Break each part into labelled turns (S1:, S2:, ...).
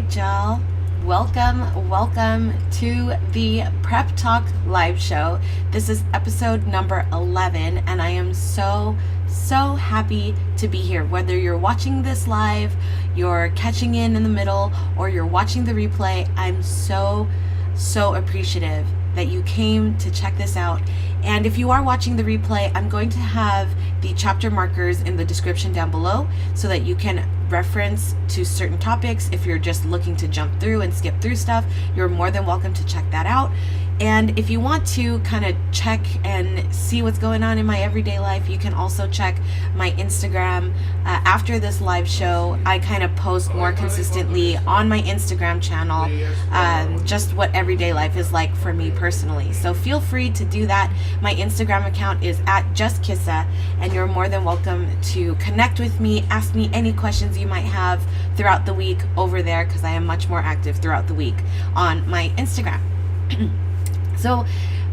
S1: right, y'all. Welcome to the Prep Talk live show. This is episode number 11, and I am so happy to be here. Whether you're watching this live, you're catching in the middle, or you're watching the replay, I'm so appreciative that you came to check this out. And if you are watching the replay, I'm going to have the chapter markers in the description down below so that you can reference to certain topics. If you're just looking to jump through and skip through stuff, you're more than welcome to check that out. And if you want to kind of check and see what's going on in my everyday life, you can also check my Instagram. After this live show, I kind of post more consistently on my Instagram channel, just what everyday life is like for me personally. So feel free to do that. My Instagram account is at JustKissa, and you're more than welcome to connect with me, ask me any questions you might have throughout the week over there, because I am much more active throughout the week on my Instagram. So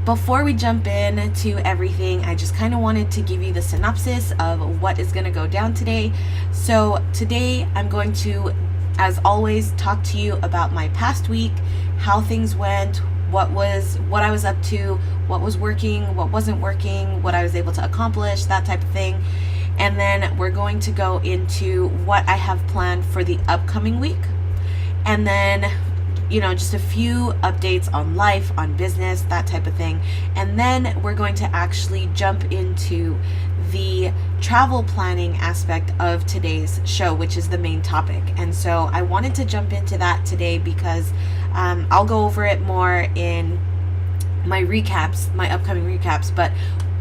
S1: before we jump in to everything, I just kind of wanted to give you the synopsis of what is going to go down today. So today I'm going to, as always, talk to you about my past week, how things went, what I was up to, what was working, what wasn't working, what I was able to accomplish, that type of thing. And then we're going to go into what I have planned for the upcoming week. And then just a few updates on life, on business, that type of thing. And then we're going to actually jump into the travel planning aspect of today's show, which is the main topic. And so I wanted to jump into that today because I'll go over it more in my recaps, my upcoming recaps. But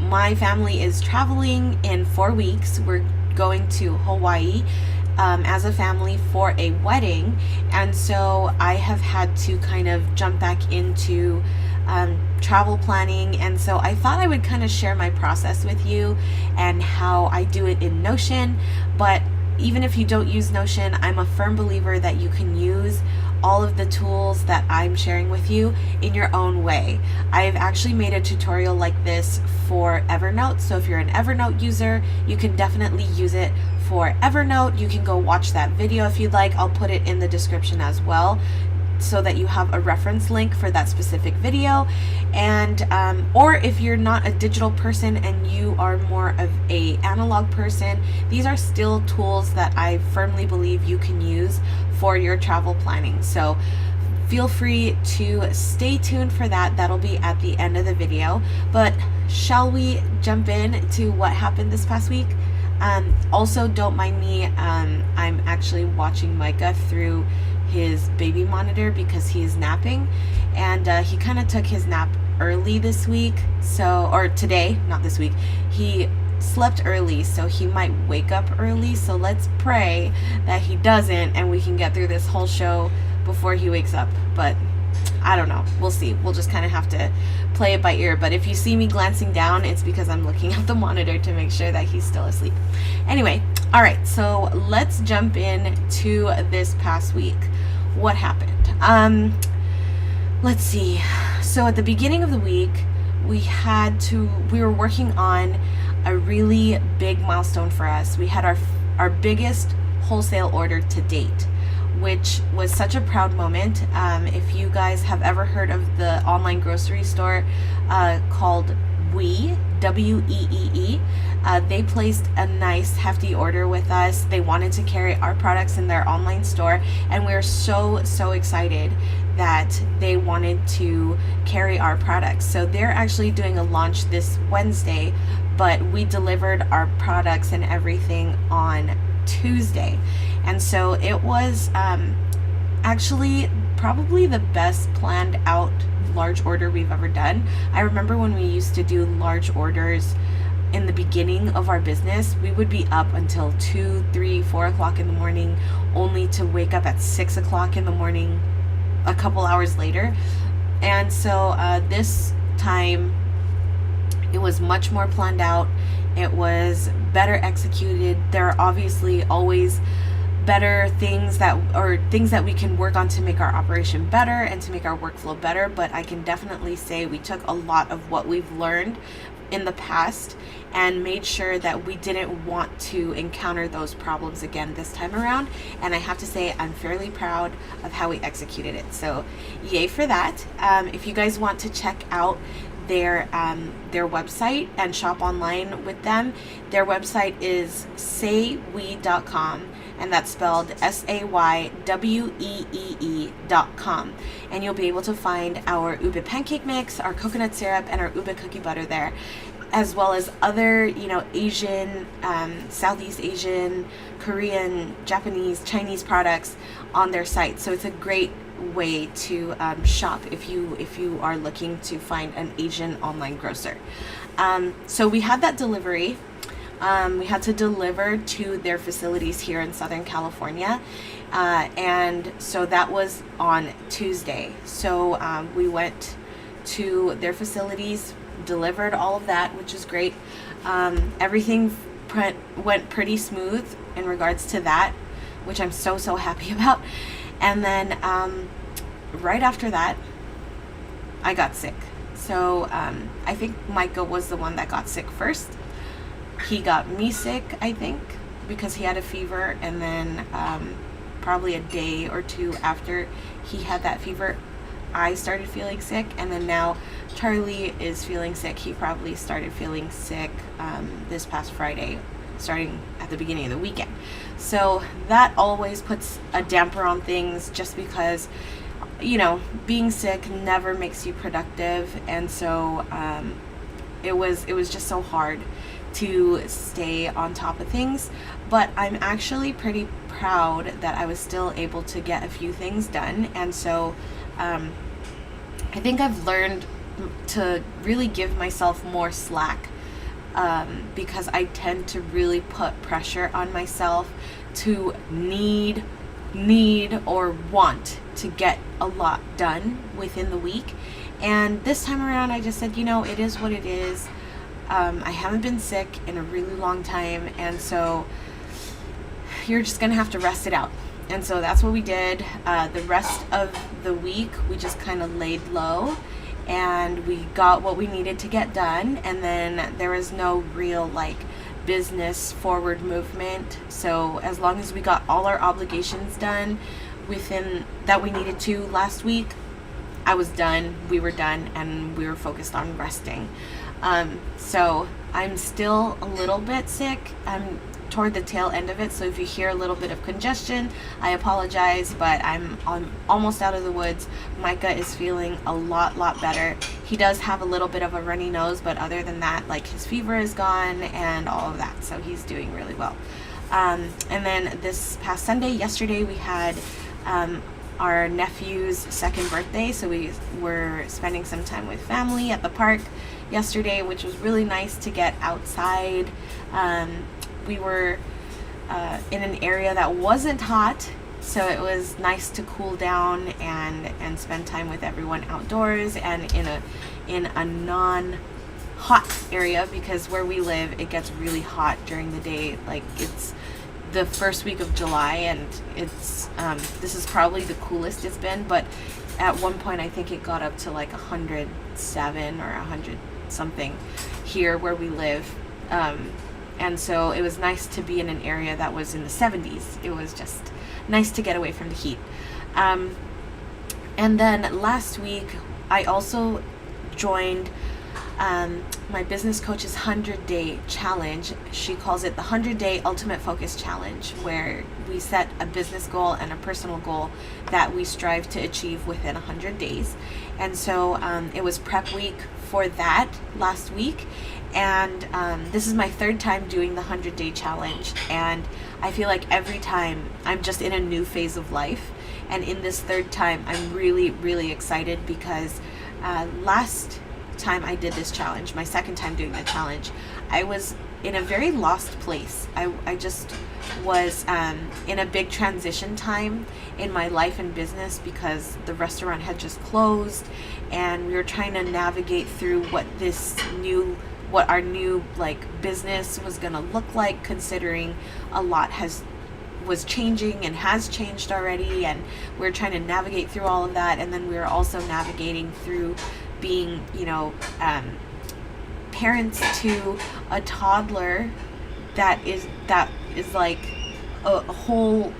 S1: my family is traveling in 4 weeks. We're going to Hawaii as a family for a wedding, and so I have had to kind of jump back into travel planning. And so I thought I would kind of share my process with you and how I do it in Notion. But even if you don't use Notion, I'm a firm believer that you can use all of the tools that I'm sharing with you in your own way. I've actually made a tutorial like this for Evernote. So if you're an Evernote user, you can definitely use it for Evernote. You can go watch that video if you'd like. I'll put it in the description as well, so that you have a reference link for that specific video. And or if you're not a digital person and you are more of a analog person, these are still tools that I firmly believe you can use for your travel planning. So feel free to stay tuned for that. That'll be at the end of the video. But shall we jump in to what happened this past week? Also, don't mind me, I'm actually watching Micah through his baby monitor because he is napping, and he kind of took his nap early this week, or today, not this week. He slept early, so he might wake up early. So let's pray that he doesn't, and we can get through this whole show before he wakes up. But I don't know. We'll see. We'll just kind of have to play it by ear. But if you see me glancing down, it's because I'm looking at the monitor to make sure that he's still asleep. Anyway, all right. So let's jump in to this past week. What happened? Let's see. So at the beginning of the week, we were working on a really big milestone for us. We had our biggest wholesale order to date, which was such a proud moment. If you guys have ever heard of the online grocery store called Weee, W-E-E-E, they placed a nice hefty order with us. They wanted to carry our products in their online store, and we're so excited that they wanted to carry our products. So they're actually doing a launch this Wednesday, but we delivered our products and everything on Tuesday. And so it was actually probably the best planned out large order we've ever done. I remember when we used to do large orders in the beginning of our business, we would be up until 2, 3, 4 o'clock in the morning, only to wake up at 6 o'clock in the morning a couple hours later. And so this time it was much more planned out. It was better executed. There are obviously always better things that we can work on to make our operation better and to make our workflow better, but I can definitely say we took a lot of what we've learned in the past and made sure that we didn't want to encounter those problems again this time around. And I have to say, I'm fairly proud of how we executed it. So yay for that. If you guys want to check out their website and shop online with them, their website is sayweed.com, and that's spelled SAYWEEE.com. And you'll be able to find our ube pancake mix, our coconut syrup, and our ube cookie butter there, as well as other, Asian, Southeast Asian, Korean, Japanese, Chinese products on their site. So it's a great way to shop if you are looking to find an Asian online grocer. So we had that delivery. We had to deliver to their facilities here in Southern California, and so that was on Tuesday. So we went to their facilities, delivered all of that, which is great. Everything went pretty smooth in regards to that, which I'm so happy about. And then right after that, I got sick. So I think Micah was the one that got sick first. He got me sick, I think, because he had a fever, and then probably a day or two after he had that fever, I started feeling sick. And then now Charlie is feeling sick. He probably started feeling sick this past Friday, starting at the beginning of the weekend. So that always puts a damper on things, just because being sick never makes you productive. And so it was just so hard to stay on top of things. But I'm actually pretty proud that I was still able to get a few things done. And so I think I've learned to really give myself more slack, because I tend to really put pressure on myself to need or want to get a lot done within the week. And this time around, I just said, it is what it is. I haven't been sick in a really long time, and so you're just gonna have to rest it out. And so that's what we did. The rest of the week, we just kind of laid low, and we got what we needed to get done. And then there was no real business forward movement. So as long as we got all our obligations done within that we needed to last week, I was done, we were done, and we were focused on resting. So I'm still a little bit sick. I'm toward the tail end of it, so if you hear a little bit of congestion, I apologize, but I'm almost out of the woods. Micah is feeling a lot better. He does have a little bit of a runny nose, but other than that, his fever is gone and all of that, so he's doing really well. And then this past Sunday, yesterday, we had our nephew's second birthday, so we were spending some time with family at the park yesterday, which was really nice to get outside. We were in an area that wasn't hot, so it was nice to cool down and spend time with everyone outdoors and in a non-hot area, because where we live, it gets really hot during the day. It's the first week of July, and it's this is probably the coolest it's been, but at one point I think it got up to 107 or 100 something here where we live. And so it was nice to be in an area that was in the 70s. It was just nice to get away from the heat. And then last week, I also joined my business coach's 100-day challenge. She calls it the 100-day Ultimate Focus Challenge, where we set a business goal and a personal goal that we strive to achieve within 100 days. And so it was prep week for that last week. And this is my third time doing the 100-day challenge, and I feel like every time I'm just in a new phase of life. And in this third time, I'm really excited, because last time I did this challenge, my second time doing the challenge, I was in a very lost place. I just was in a big transition time in my life and business, because the restaurant had just closed, and we were trying to navigate through what our new business was gonna look like, considering a lot was changing and has changed already, and we're trying to navigate through all of that. And then we were also navigating through being parents to a toddler that is like a whole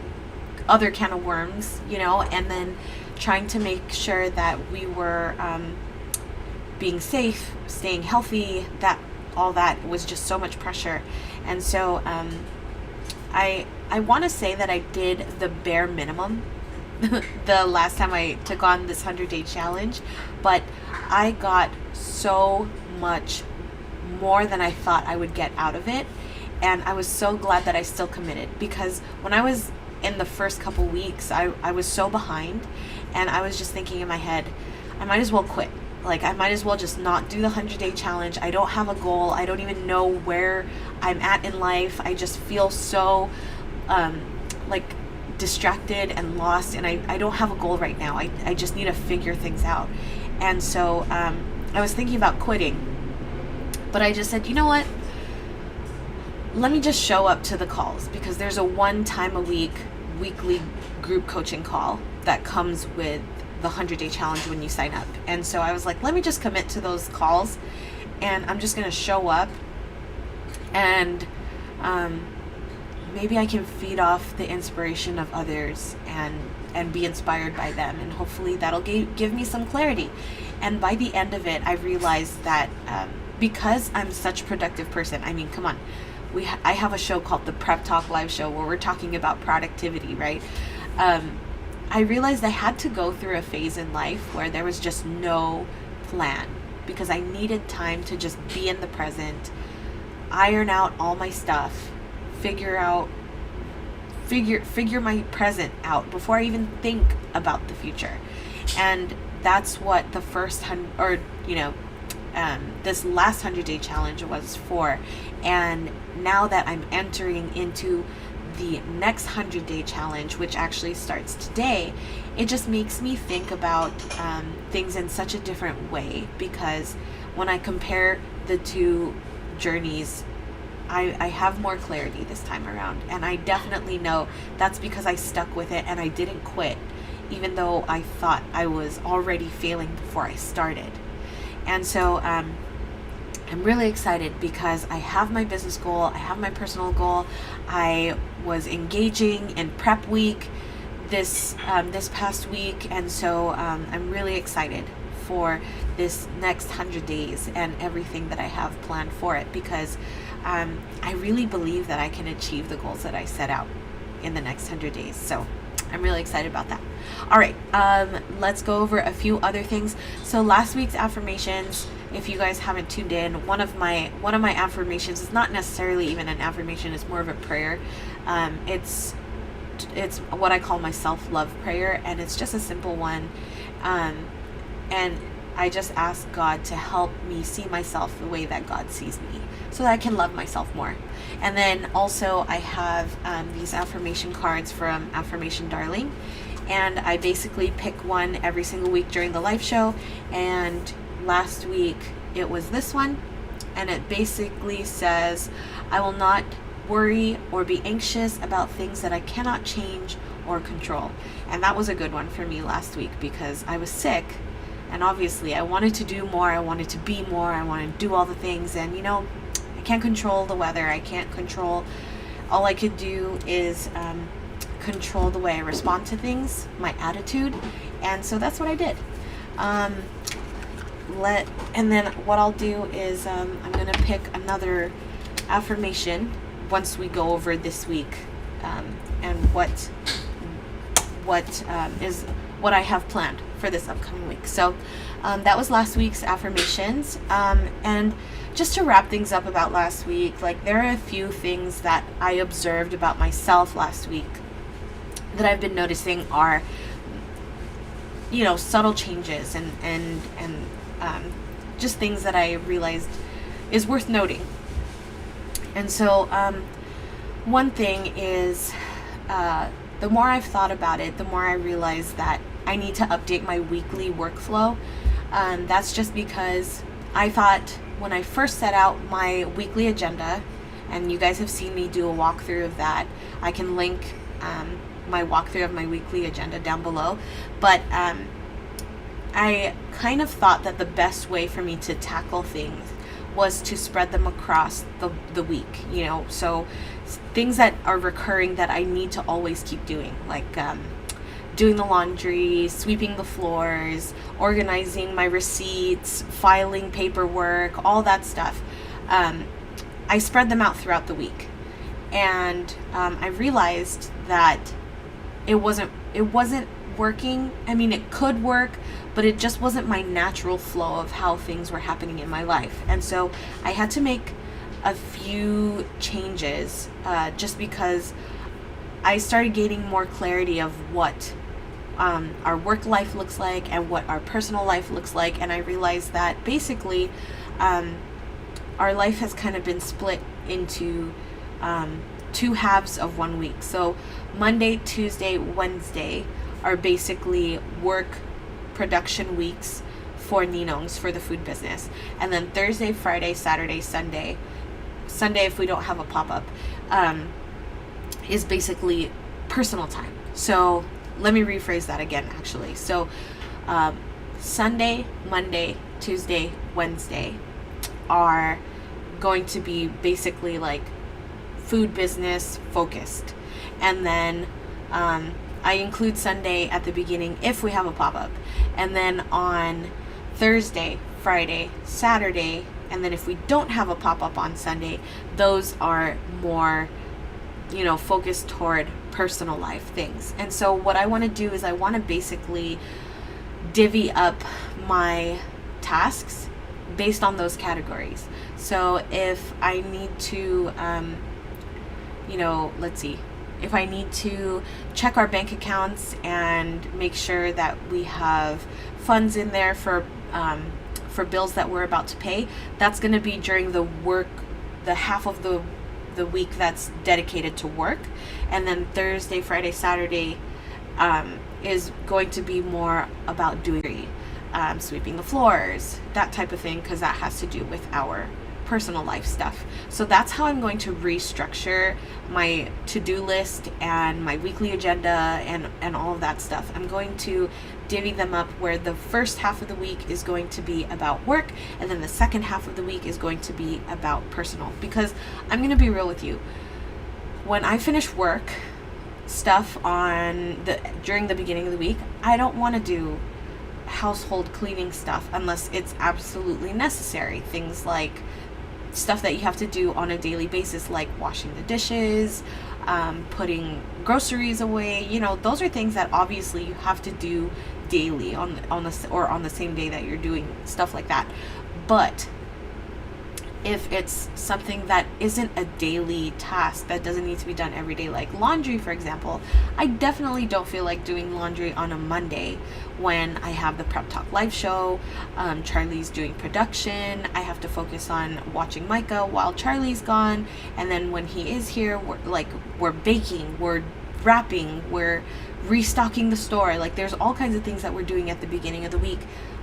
S1: other can of worms, and then trying to make sure that we were being safe, staying healthy, that all that was just so much pressure. And so I want to say that I did the bare minimum the last time I took on this 100-day challenge, but I got so much more than I thought I would get out of it. And I was so glad that I still committed, because when I was in the first couple weeks, I was so behind, and I was just thinking in my head, I might as well quit. Like, I might as well just not do the 100-day challenge. I don't have a goal. I don't even know where I'm at in life. I just feel so like distracted and lost, and I don't have a goal right now. I just need to figure things out. And so I was thinking about quitting, but I just said, you know what? Let me just show up to the calls, because there's a 1 time a week weekly group coaching call that comes with the 100-day challenge when you sign up. And so I was like, let me just commit to those calls, and I'm just going to show up, and maybe I can feed off the inspiration of others and be inspired by them, and hopefully that'll give me some clarity. And by the end of it, I realized that because I'm such a productive person, I mean, come on, I have a show called the Prep Talk Live Show where we're talking about productivity, right? I realized I had to go through a phase in life where there was just no plan, because I needed time to just be in the present, iron out all my stuff, figure my present out before I even think about the future. And that's what the first this last 100-day challenge was for. And now that I'm entering into the next 100-day challenge, which actually starts today, it just makes me think about things in such a different way, because when I compare the two journeys, I have more clarity this time around. And I definitely know that's because I stuck with it and I didn't quit, even though I thought I was already failing before I started. And so I'm really excited, because I have my business goal, I have my personal goal. I was engaging in prep week this past week, and so I'm really excited for this next 100 days and everything that I have planned for it, because I really believe that I can achieve the goals that I set out in the next 100 days. So I'm really excited about that. All right, let's go over a few other things. So last week's affirmations, if you guys haven't tuned in, one of my affirmations is not necessarily even an affirmation, it's more of a prayer. It's what I call my self-love prayer, and it's just a simple one. And I just ask God to help me see myself the way that God sees me, so that I can love myself more. And then also I have these affirmation cards from Affirmation Darling, and I basically pick one every single week during the live show. And last week it was this one, and it basically says, I will not worry or be anxious about things that I cannot change or control. And that was a good one for me last week, because I was sick, and obviously I wanted to do more, I wanted to be more, I wanted to do all the things, and I can't control the weather, I can't control, all I could do is control the way I respond to things, my attitude. And so that's what I did. And then what I'll do is I'm gonna pick another affirmation once we go over this week, and what I have planned for this upcoming week. So that was last week's affirmations. And just to wrap things up about last week, like, there are a few things that I observed about myself last week that I've been noticing are, subtle changes and just things that I realized is worth noting. And so one thing is, the more I've thought about it, the more I realize that I need to update my weekly workflow. That's just because I thought, when I first set out my weekly agenda, and you guys have seen me do a walkthrough of that, I can link my walkthrough of my weekly agenda down below. But I kind of thought that the best way for me to tackle things was to spread them across the week, so things that are recurring that I need to always keep doing, like doing the laundry, sweeping the floors, organizing my receipts, filing paperwork, all that stuff. I spread them out throughout the week. And I realized that it wasn't working. I mean, it could work, but it just wasn't my natural flow of how things were happening in my life. And so I had to make a few changes just because I started gaining more clarity of what our work life looks like and what our personal life looks like. And I realized that basically our life has kind of been split into two halves of 1 week. So Monday, Tuesday, Wednesday are basically work production weeks for Ninongs, for the food business. And then Thursday, Friday, Saturday, Sunday if we don't have a pop-up, is basically personal time. So let me rephrase that again, actually. So Sunday, Monday, Tuesday, Wednesday are going to be basically like food business focused. And then I include Sunday at the beginning if we have a pop-up. And then on Thursday, Friday, Saturday, and then if we don't have a pop-up on Sunday, those are more, focused toward personal life things. And so what I want to do is I want to basically divvy up my tasks based on those categories. So if I need to, let's see, if I need to check our bank accounts and make sure that we have funds in there for bills that we're about to pay, that's going to be during the half of the week that's dedicated to work. And then Thursday, Friday, Saturday is going to be more about doing sweeping the floors, that type of thing, because that has to do with our personal life stuff. So that's how I'm going to restructure my to-do list and my weekly agenda and all of that stuff. I'm going to divvy them up where the first half of the week is going to be about work, and then the second half of the week is going to be about personal. Because I'm going to be real with you, when I finish work stuff during the beginning of the week, I don't want to do household cleaning stuff unless it's absolutely necessary. Things like stuff that you have to do on a daily basis, like washing the dishes, putting groceries away. Those are things that obviously you have to do daily on the same day that you're doing stuff like that. But if it's something that isn't a daily task, that doesn't need to be done every day, like laundry, for example, I definitely don't feel like doing laundry on a Monday when I have the Prep Talk live show. Charlie's doing production. I have to focus on watching Micah while Charlie's gone. And then when he is here, we're baking, we're wrapping, we're restocking the store. Like, there's all kinds of things that we're doing at the beginning of the week.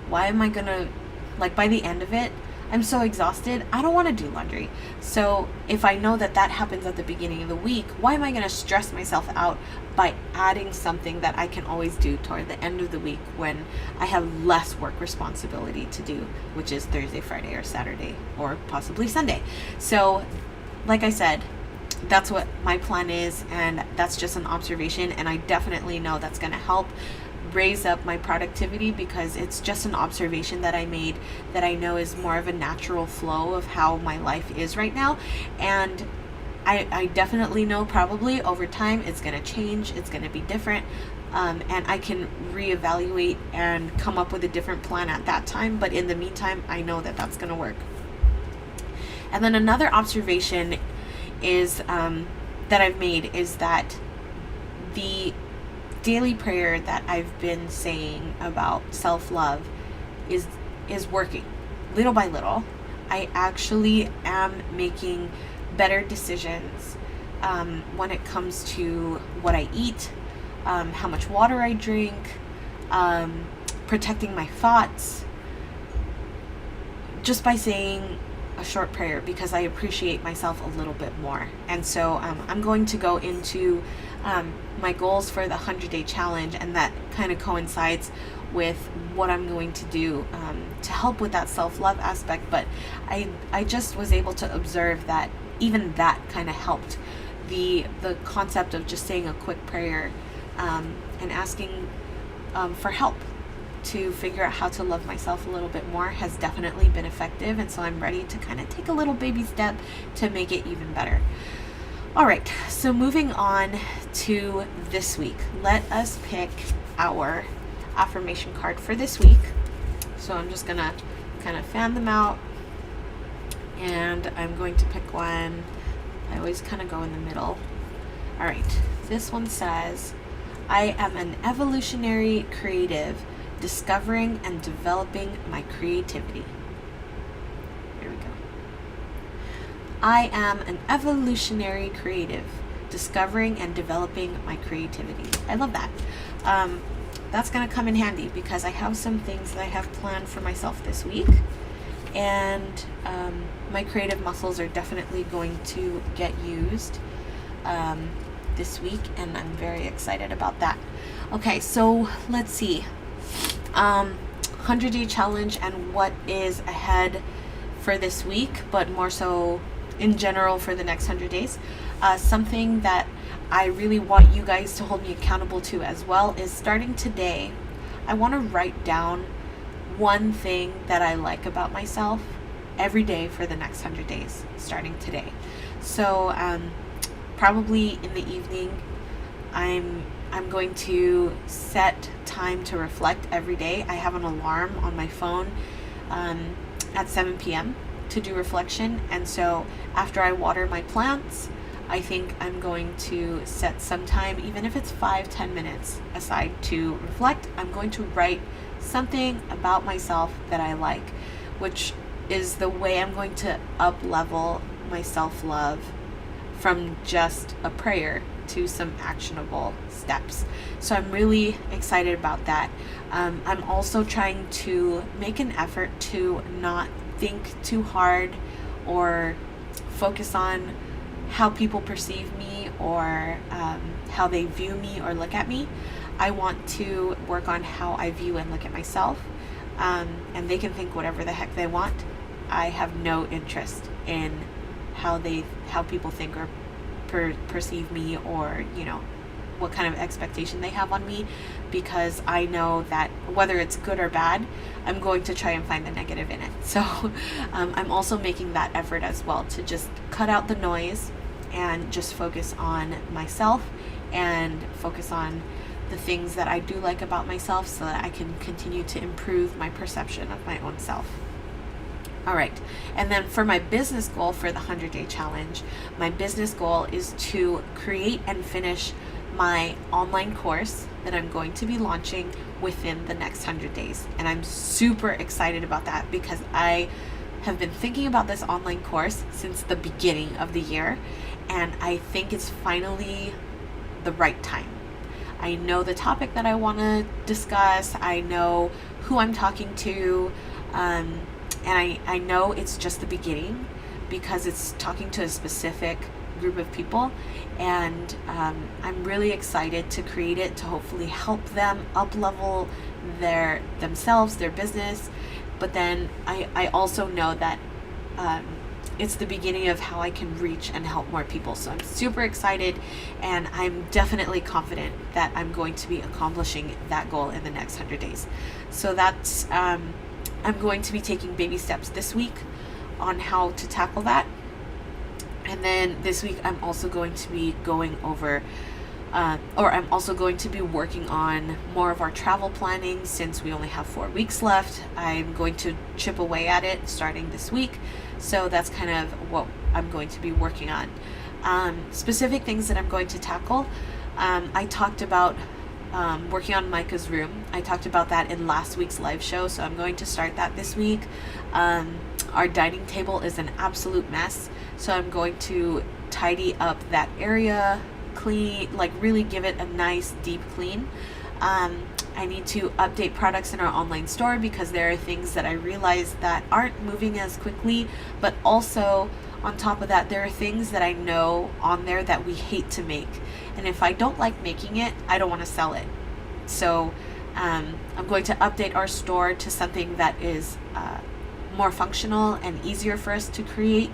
S1: Why am I gonna, by the end of it, I'm so exhausted, I don't want to do laundry. So if I know that happens at the beginning of the week, why am I going to stress myself out by adding something that I can always do toward the end of the week when I have less work responsibility to do, which is Thursday, Friday, or Saturday, or possibly Sunday. So like I said, that's what my plan is, and that's just an observation, and I definitely know that's going to help raise up my productivity, because it's just an observation that I made that I know is more of a natural flow of how my life is right now. And I definitely know probably over time it's going to change, it's going to be different, and I can reevaluate and come up with a different plan at that time. But in the meantime, I know that that's going to work. And then another observation is that I've made is that the daily prayer that I've been saying about self-love is working. Little by little, I actually am making better decisions when it comes to what I eat, how much water I drink, protecting my thoughts, just by saying a short prayer, because I appreciate myself a little bit more. And so I'm going to go into my goals for the 100-day challenge, and that kind of coincides with what I'm going to do to help with that self-love aspect. But I just was able to observe that even that kind of helped. The concept of just saying a quick prayer and asking for help to figure out how to love myself a little bit more has definitely been effective. And so I'm ready to kind of take a little baby step to make it even better. All right, so moving on to this week, let us pick our affirmation card for this week. So I'm just gonna kind of fan them out, and I'm going to pick one. I always kind of go in the middle. All right, this one says, I am an evolutionary creative, discovering and developing my creativity. Here we go. I am an evolutionary creative, discovering and developing my creativity. I love that. That's going to come in handy because I have some things that I have planned for myself this week, and my creative muscles are definitely going to get used this week, and I'm very excited about that. Okay, so let's see. 100-day challenge and what is ahead for this week, but more so in general for the next 100 days. Something that I really want you guys to hold me accountable to as well is starting today, I want to write down one thing that I like about myself every day for the next 100 days, starting today. So probably in the evening, I'm going to set time to reflect every day. I have an alarm on my phone at 7 p.m. to do reflection. And so after I water my plants, I think I'm going to set some time, even if it's 5-10 minutes aside to reflect. I'm going to write something about myself that I like, which is the way I'm going to up level my self-love from just a prayer to some actionable steps. So I'm really excited about that. I'm also trying to make an effort to not think too hard or focus on how people perceive me or how they view me or look at me. I want to work on how I view and look at myself, and they can think whatever the heck they want. I have no interest in how people think or perceive me, or what kind of expectation they have on me, because I know that whether it's good or bad, I'm going to try and find the negative in it. So I'm also making that effort as well to just cut out the noise and just focus on myself and focus on the things that I do like about myself so that I can continue to improve my perception of my own self. All right. And then for my business goal for the 100-day challenge, my business goal is to create and finish my online course that I'm going to be launching within the next 100 days. And I'm super excited about that because I have been thinking about this online course since the beginning of the year, and I think it's finally the right time. I know the topic that I want to discuss. I know who I'm talking to, and I know it's just the beginning because it's talking to a specific group of people, and I'm really excited to create it to hopefully help them up level themselves, their business. But then I also know that it's the beginning of how I can reach and help more people. So I'm super excited, and I'm definitely confident that I'm going to be accomplishing that goal in the next 100 days. So that's I'm going to be taking baby steps this week on how to tackle that. And then this week I'm also going to be going over I'm also going to be working on more of our travel planning since we only have 4 weeks left. I'm going to chip away at it starting this week. So that's kind of what I'm going to be working on. Specific things that I'm going to tackle. I talked about working on Micah's room. I talked about that in last week's live show, so I'm going to start that this week. Our dining table is an absolute mess, so I'm going to tidy up that area, clean, really give it a nice deep clean. I need to update products in our online store because there are things that I realize that aren't moving as quickly, but also on top of that, there are things that I know on there that we hate to make. And if I don't like making it, I don't want to sell it. So I'm going to update our store to something that is more functional and easier for us to create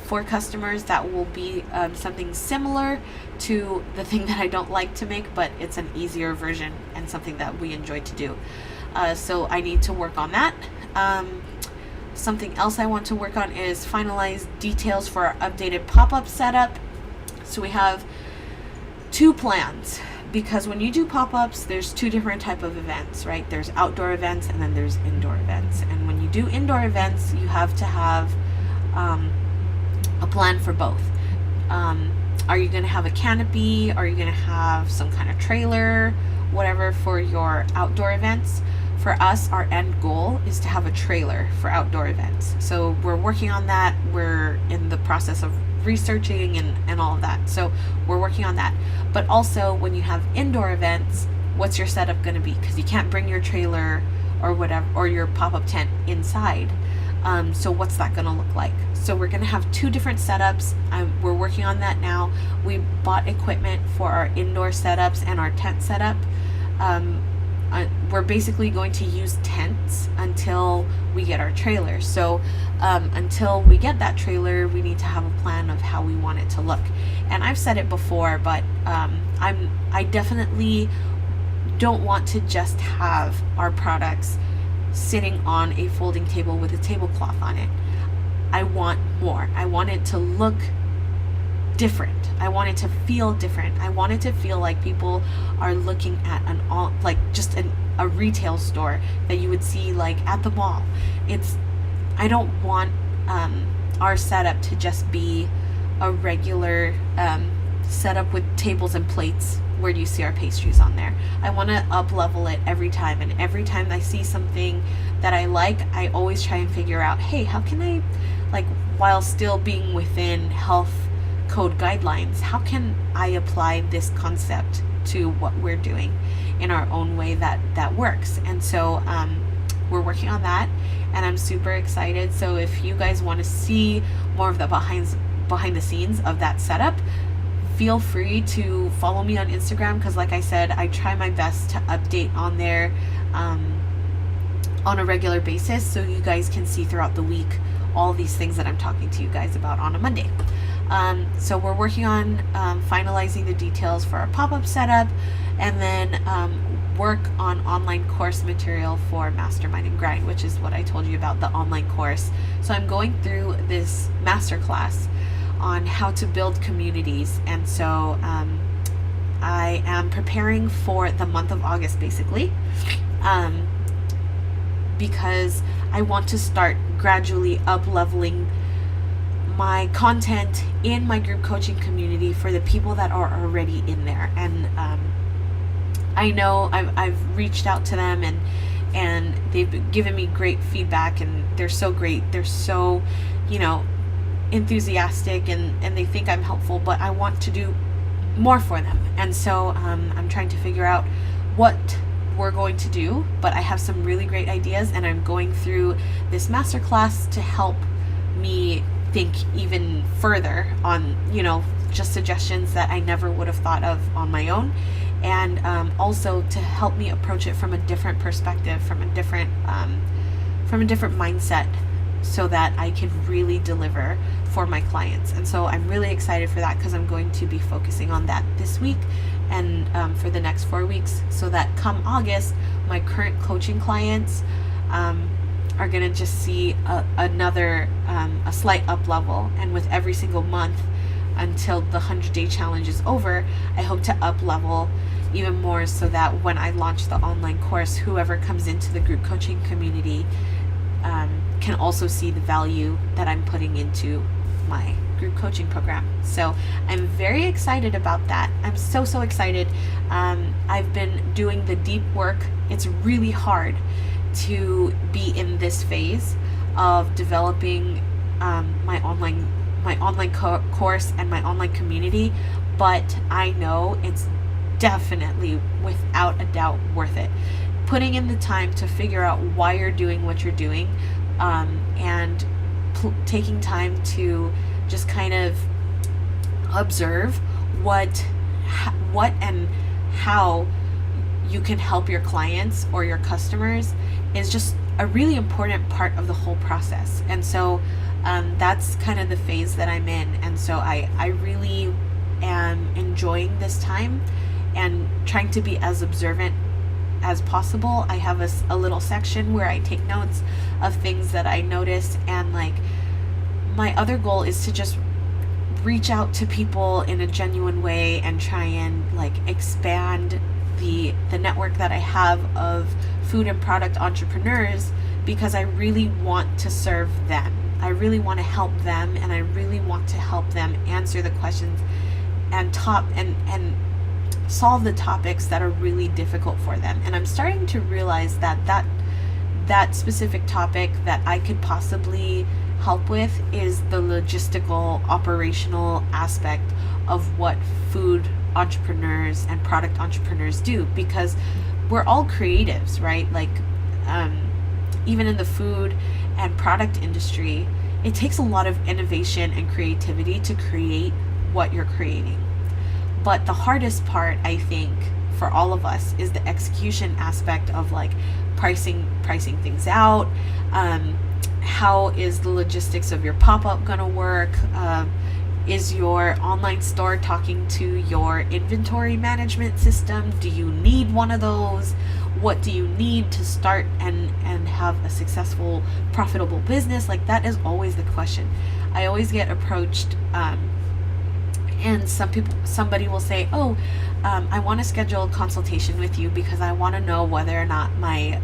S1: for customers. That will be something similar to the thing that I don't like to make, but it's an easier version and something that we enjoy to do. So I need to work on that. Something else I want to work on is finalize details for our updated pop-up setup. So we have 2 plans, because when you do pop-ups, there's 2 different type of events, right? There's outdoor events and then there's indoor events. And when you do indoor events, you have to have a plan for both. Are you going to have a canopy? Are you going to have some kind of trailer, whatever, for your outdoor events? For us, our end goal is to have a trailer for outdoor events. So we're working on that. We're in the process of researching and all of that. So we're working on that. But also, when you have indoor events, what's your setup going to be? Because you can't bring your trailer or whatever, or your pop-up tent inside. So what's that going to look like? So we're going to have 2 different setups. We're working on that now. We bought equipment for our indoor setups and our tent setup. We're basically going to use tents until we get our trailer. So until we get that trailer, we need to have a plan of how we want it to look. And I've said it before, but I definitely don't want to just have our products sitting on a folding table with a tablecloth on it. I want more. I want it to look different. I want it to feel different. I want it to feel like people are looking at a retail store that you would see like at the mall. I don't want our setup to just be a regular setup with tables and plates where you see our pastries on there. I want to up level it every time, and every time I see something that I like, I always try and figure out, hey, how can I, like, while still being within health code guidelines, how can I apply this concept to what we're doing in our own way that works? And so we're working on that, and I'm super excited. So if you guys want to see more of the behind the scenes of that setup, feel free to follow me on Instagram, because like I said, I try my best to update on there on a regular basis, so you guys can see throughout the week all these things that I'm talking to you guys about on a Monday. So we're working on finalizing the details for our pop-up setup, and then work on online course material for Mastermind and Grind, which is what I told you about, the online course. So I'm going through this masterclass on how to build communities, and so I am preparing for the month of August, basically, because I want to start gradually up-leveling my content in my group coaching community for the people that are already in there. And I know I've reached out to them, and they've given me great feedback, and they're so great. They're so, enthusiastic, and they think I'm helpful, but I want to do more for them. And so I'm trying to figure out what we're going to do, but I have some really great ideas, and I'm going through this masterclass to help me think even further on, just suggestions that I never would have thought of on my own, and also to help me approach it from a different perspective, from a different mindset, so that I can really deliver for my clients. And so I'm really excited for that, because I'm going to be focusing on that this week and for the next 4 weeks, so that come August, my current coaching clients are going to just see a slight up level. And with every single month until the 100-day challenge is over, I hope to up level even more, so that when I launch the online course, whoever comes into the group coaching community can also see the value that I'm putting into my group coaching program. So I'm very excited about that. I'm so excited. I've been doing the deep work. It's really hard to be in this phase of developing my online course and my online community, but I know it's definitely, without a doubt, worth it. Putting in the time to figure out why you're doing what you're doing, and taking time to just kind of observe what and how you can help your clients or your customers is just a really important part of the whole process. And so that's kind of the phase that I'm in. And so I really am enjoying this time and trying to be as observant as possible. I have a little section where I take notes of things that I notice, and like my other goal is to just reach out to people in a genuine way and try and like expand the network that I have of food and product entrepreneurs, because I really want to serve them. I really want to help them, and I really want to help them answer the questions and solve the topics that are really difficult for them. And I'm starting to realize that specific topic that I could possibly help with is the logistical, operational aspect of what food entrepreneurs and product entrepreneurs do, because we're all creatives, right? Like even in the food and product industry, it takes a lot of innovation and creativity to create what you're creating. But the hardest part, I think, for all of us is the execution aspect of like pricing things out. How is the logistics of your pop-up gonna work? Is your online store talking to your inventory management system? Do you need one of those? What do you need to start and have a successful, profitable business? Like, that is always the question. I always get approached, and somebody will say, oh, I want to schedule a consultation with you because I want to know whether or not my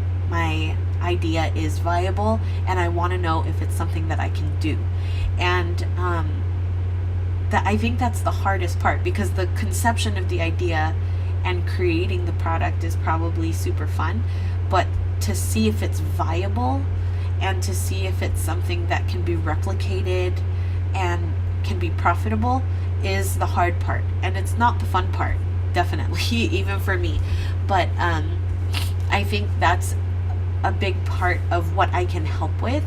S1: idea is viable, and I want to know if it's something that I can do. And I think that's the hardest part, because the conception of the idea and creating the product is probably super fun, but to see if it's viable and to see if it's something that can be replicated and can be profitable is the hard part. And it's not the fun part, definitely, even for me. But I think that's a big part of what I can help with,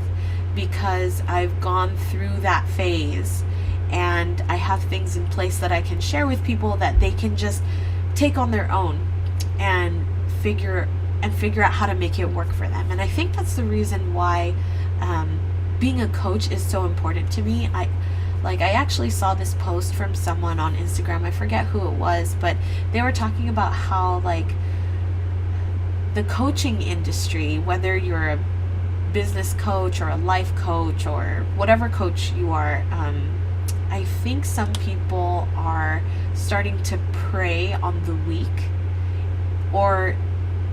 S1: because I've gone through that phase and I have things in place that I can share with people that they can just take on their own and figure out how to make it work for them. And I think that's the reason why being a coach is so important to me. I actually saw this post from someone on Instagram, I forget who it was, but they were talking about how like the coaching industry, whether you're a business coach or a life coach or whatever coach you are, I think some people are starting to prey on the weak, or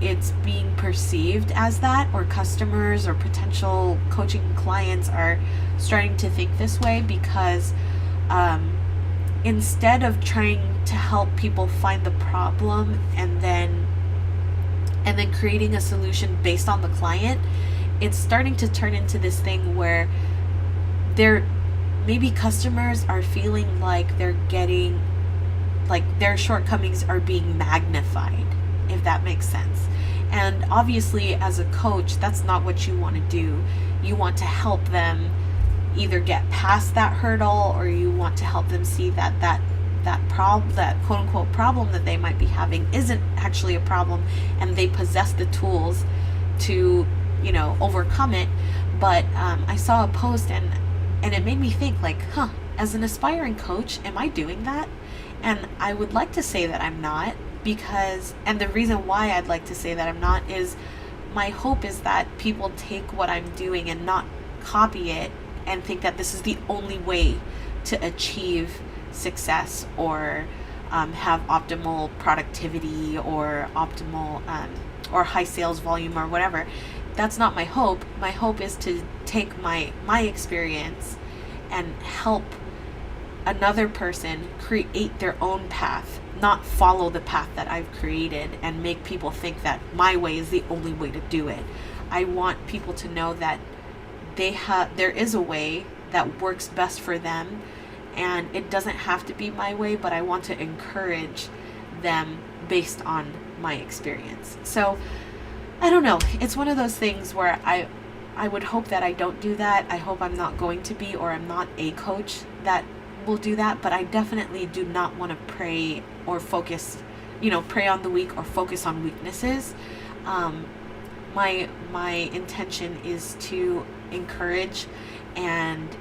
S1: it's being perceived as that, or customers or potential coaching clients are starting to think this way, because instead of trying to help people find the problem and then creating a solution based on the client, it's starting to turn into this thing where maybe customers are feeling like they're getting, like their shortcomings are being magnified, if that makes sense. And obviously as a coach, that's not what you want to do. You want to help them either get past that hurdle, or you want to help them see that quote unquote problem that they might be having isn't actually a problem, and they possess the tools to, overcome it. But I saw a post and it made me think like, as an aspiring coach, am I doing that? And I would like to say that I'm not, and the reason why I'd like to say that I'm not is my hope is that people take what I'm doing and not copy it and think that this is the only way to achieve success or have optimal productivity or optimal or high sales volume or whatever. That's not my hope. My hope is to take my experience and help another person create their own path, not follow the path that I've created and make people think that my way is the only way to do it. I want people to know that there is a way that works best for them, and it doesn't have to be my way, but I want to encourage them based on my experience. So I don't know, it's one of those things where I would hope that I don't do that. I hope I'm not going to be, or I'm not a coach that will do that, but I definitely do not want to prey or focus prey on the weak or focus on weaknesses. My intention is to encourage and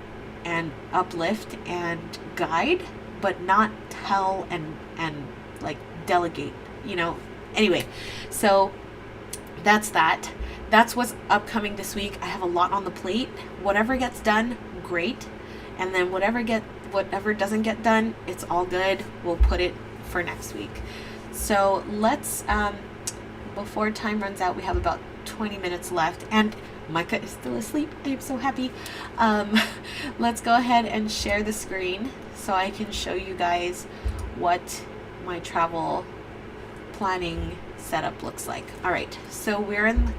S1: uplift and guide, but not tell and like delegate, Anyway, so that's that. That's what's upcoming this week. I have a lot on the plate. Whatever gets done, great. And then whatever doesn't get done, it's all good. We'll put it for next week. So let's, before time runs out, we have about 20 minutes left, and Micah is still asleep. I am so happy. Let's go ahead and share the screen so I can show you guys what my travel planning setup looks like. All right, so we're in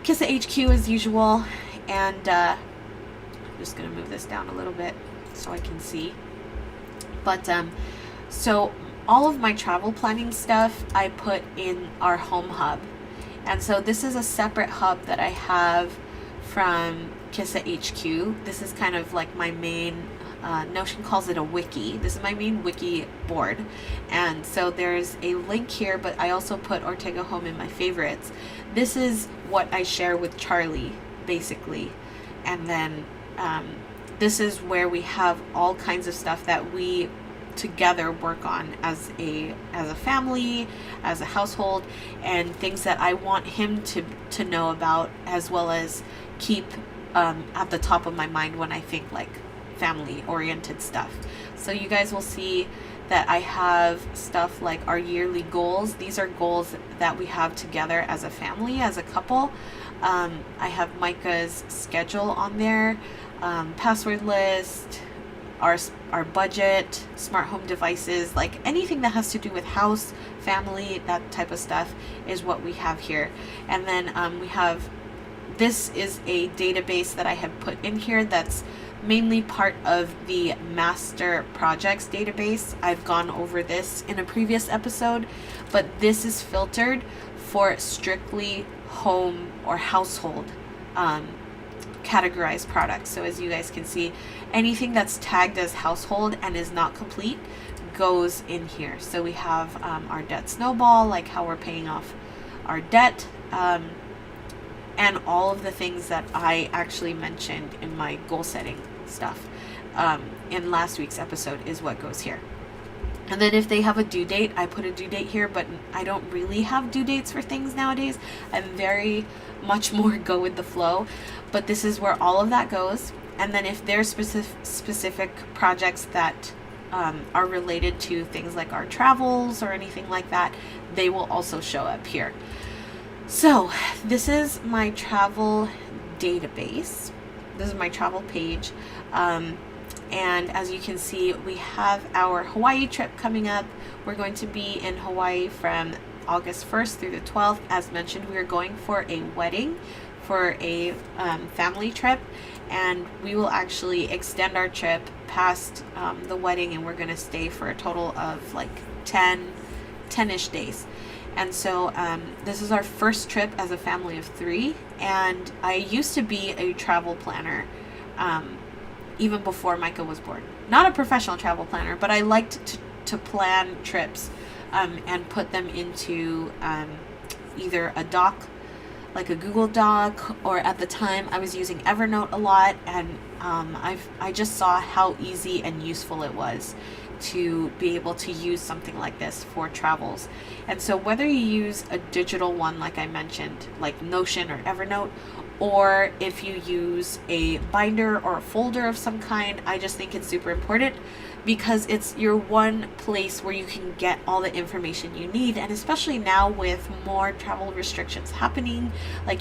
S1: Kissa HQ as usual, and I'm just gonna move this down a little bit so I can see. But so all of my travel planning stuff I put in our home hub, and so this is a separate hub that I have from Kissa HQ. This is kind of like my main, Notion calls it a wiki. This is my main wiki board, and so there's a link here, but I also put Ortega Home in my favorites. This is what I share with Charlie, basically, and then this is where we have all kinds of stuff that we together work on as a family, as a household, and things that I want him to know about, as well as keep at the top of my mind when I think like family oriented stuff. So you guys will see that I have stuff like our yearly goals. These are goals that we have together as a family, as a couple. I have Micah's schedule on there, password list, our budget, smart home devices, like anything that has to do with house, family, that type of stuff is what we have here. And then we have, this is a database that I have put in here that's mainly part of the master projects database. I've gone over this in a previous episode, but this is filtered for strictly home or household categorized products. So as you guys can see, anything that's tagged as household and is not complete goes in here. So we have our debt snowball, like how we're paying off our debt, and all of the things that I actually mentioned in my goal setting stuff in last week's episode is what goes here. And then if they have a due date, I put a due date here, but I don't really have due dates for things nowadays. I'm very much more go with the flow, but this is where all of that goes. And then if there's specific projects that are related to things like our travels or anything like that, they will also show up here. So this is my travel database. This is my travel page. And as you can see, we have our Hawaii trip coming up. We're going to be in Hawaii from August 1st through the 12th. As mentioned, we are going for a wedding, for a family trip, and we will actually extend our trip past the wedding, and we're going to stay for a total of like 10-ish days. And so this is our first trip as a family of 3, and I used to be a travel planner even before Micah was born. Not a professional travel planner, but I liked to plan trips and put them into either a doc, like a Google Doc, or at the time I was using Evernote a lot, and I just saw how easy and useful it was to be able to use something like this for travels. And so whether you use a digital one like I mentioned, like Notion or Evernote, or if you use a binder or a folder of some kind, I just think it's super important because it's your one place where you can get all the information you need. And especially now with more travel restrictions happening, like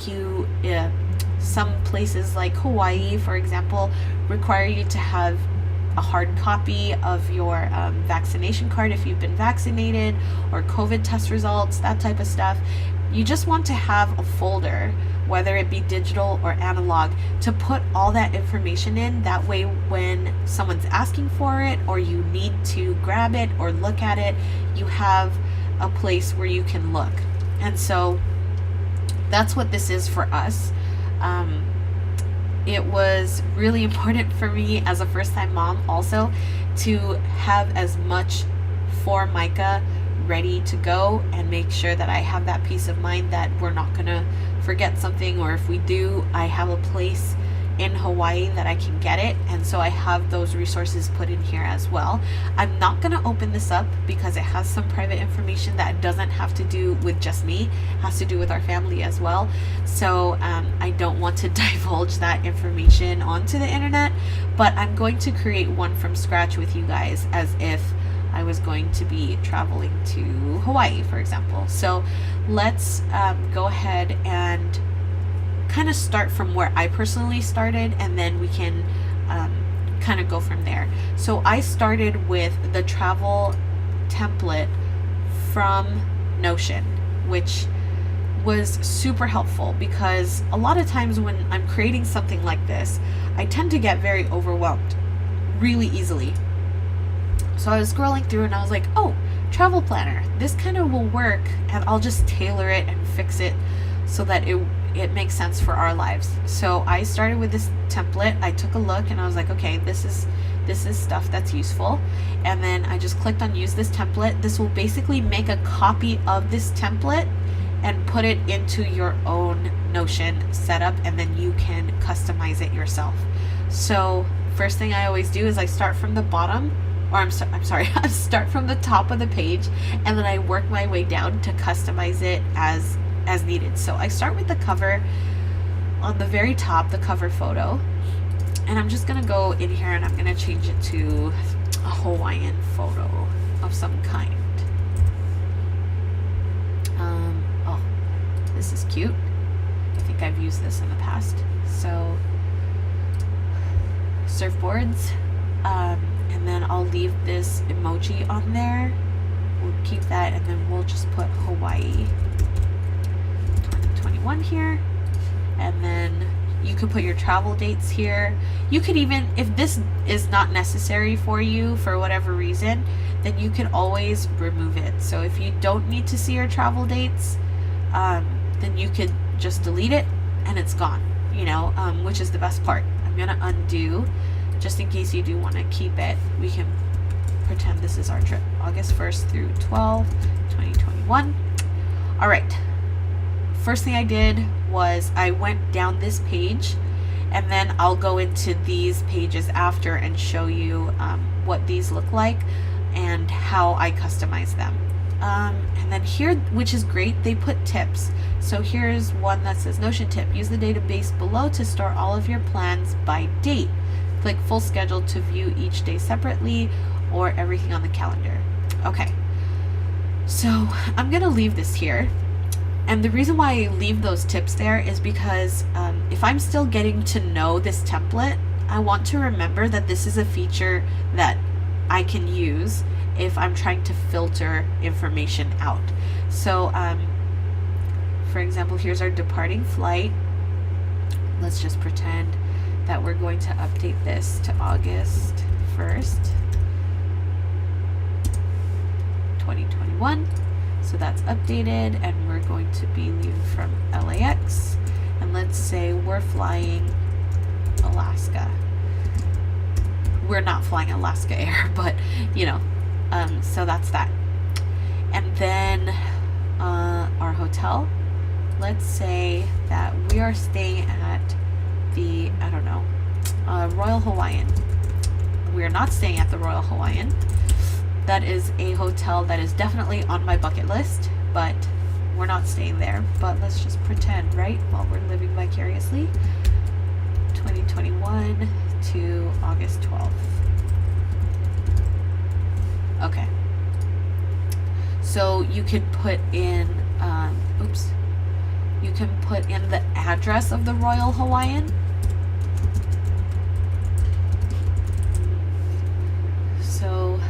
S1: some places like Hawaii, for example, require you to have a hard copy of your vaccination card if you've been vaccinated, or COVID test results, that type of stuff. You just want to have a folder, whether it be digital or analog, to put all that information in. That way when someone's asking for it, or you need to grab it or look at it, you have a place where you can look. And so that's what this is for us. It was really important for me as a first-time mom also to have as much for Micah ready to go and make sure that I have that peace of mind that we're not gonna forget something, or if we do, I have a place in Hawaii that I can get it, and so I have those resources put in here as well. I'm not going to open this up because it has some private information that doesn't have to do with just me, it has to do with our family as well. So I don't want to divulge that information onto the internet, but I'm going to create one from scratch with you guys as if I was going to be traveling to Hawaii, for example. So let's go ahead and kind of start from where I personally started, and then we can kind of go from there. So I started with the travel template from Notion, which was super helpful because a lot of times when I'm creating something like this, I tend to get very overwhelmed really easily. So I was scrolling through and I was like, oh, travel planner, this kind of will work, and I'll just tailor it and fix it so that it makes sense for our lives. So I started with this template. I took a look and I was like, okay, this is stuff that's useful. And then I just clicked on use this template. This will basically make a copy of this template and put it into your own Notion setup, and then you can customize it yourself. So first thing I always do is I start from the bottom, or I'm sorry, I start from the top of the page, and then I work my way down to customize it as needed. So I start with the cover on the very top, the cover photo, and I'm just gonna go in here and I'm gonna change it to a Hawaiian photo of some kind. Oh, this is cute. I think I've used this in the past. So surfboards, and then I'll leave this emoji on there. We'll keep that, and then we'll just put Hawaii 2021 here, and then you could put your travel dates here. You could even, if this is not necessary for you for whatever reason, then you can always remove it. So if you don't need to see your travel dates, then you could just delete it and it's gone, you know, which is the best part. I'm gonna undo just in case you do want to keep it. We can pretend this is our trip, August 1st through 12, 2021. All right. First thing I did was I went down this page, and then I'll go into these pages after and show you what these look like and how I customize them. And then here, which is great, they put tips. So here's one that says Notion tip. Use the database below to store all of your plans by date. Click full schedule to view each day separately, or everything on the calendar. Okay, so I'm gonna leave this here. And the reason why I leave those tips there is because if I'm still getting to know this template, I want to remember that this is a feature that I can use if I'm trying to filter information out. So for example, here's our departing flight. Let's just pretend that we're going to update this to August 1st, 2021. So that's updated, and we're going to be leaving from LAX, and let's say we're flying Alaska. We're not flying Alaska Air, but you know, so that's that. And then our hotel, let's say that we are staying at the, I don't know, Royal Hawaiian. We're not staying at the Royal Hawaiian. That is a hotel that is definitely on my bucket list, but we're not staying there. But let's just pretend, right? While we're living vicariously. 2021 to August 12th. Okay. So you could put in, you can put in the address of the Royal Hawaiian. So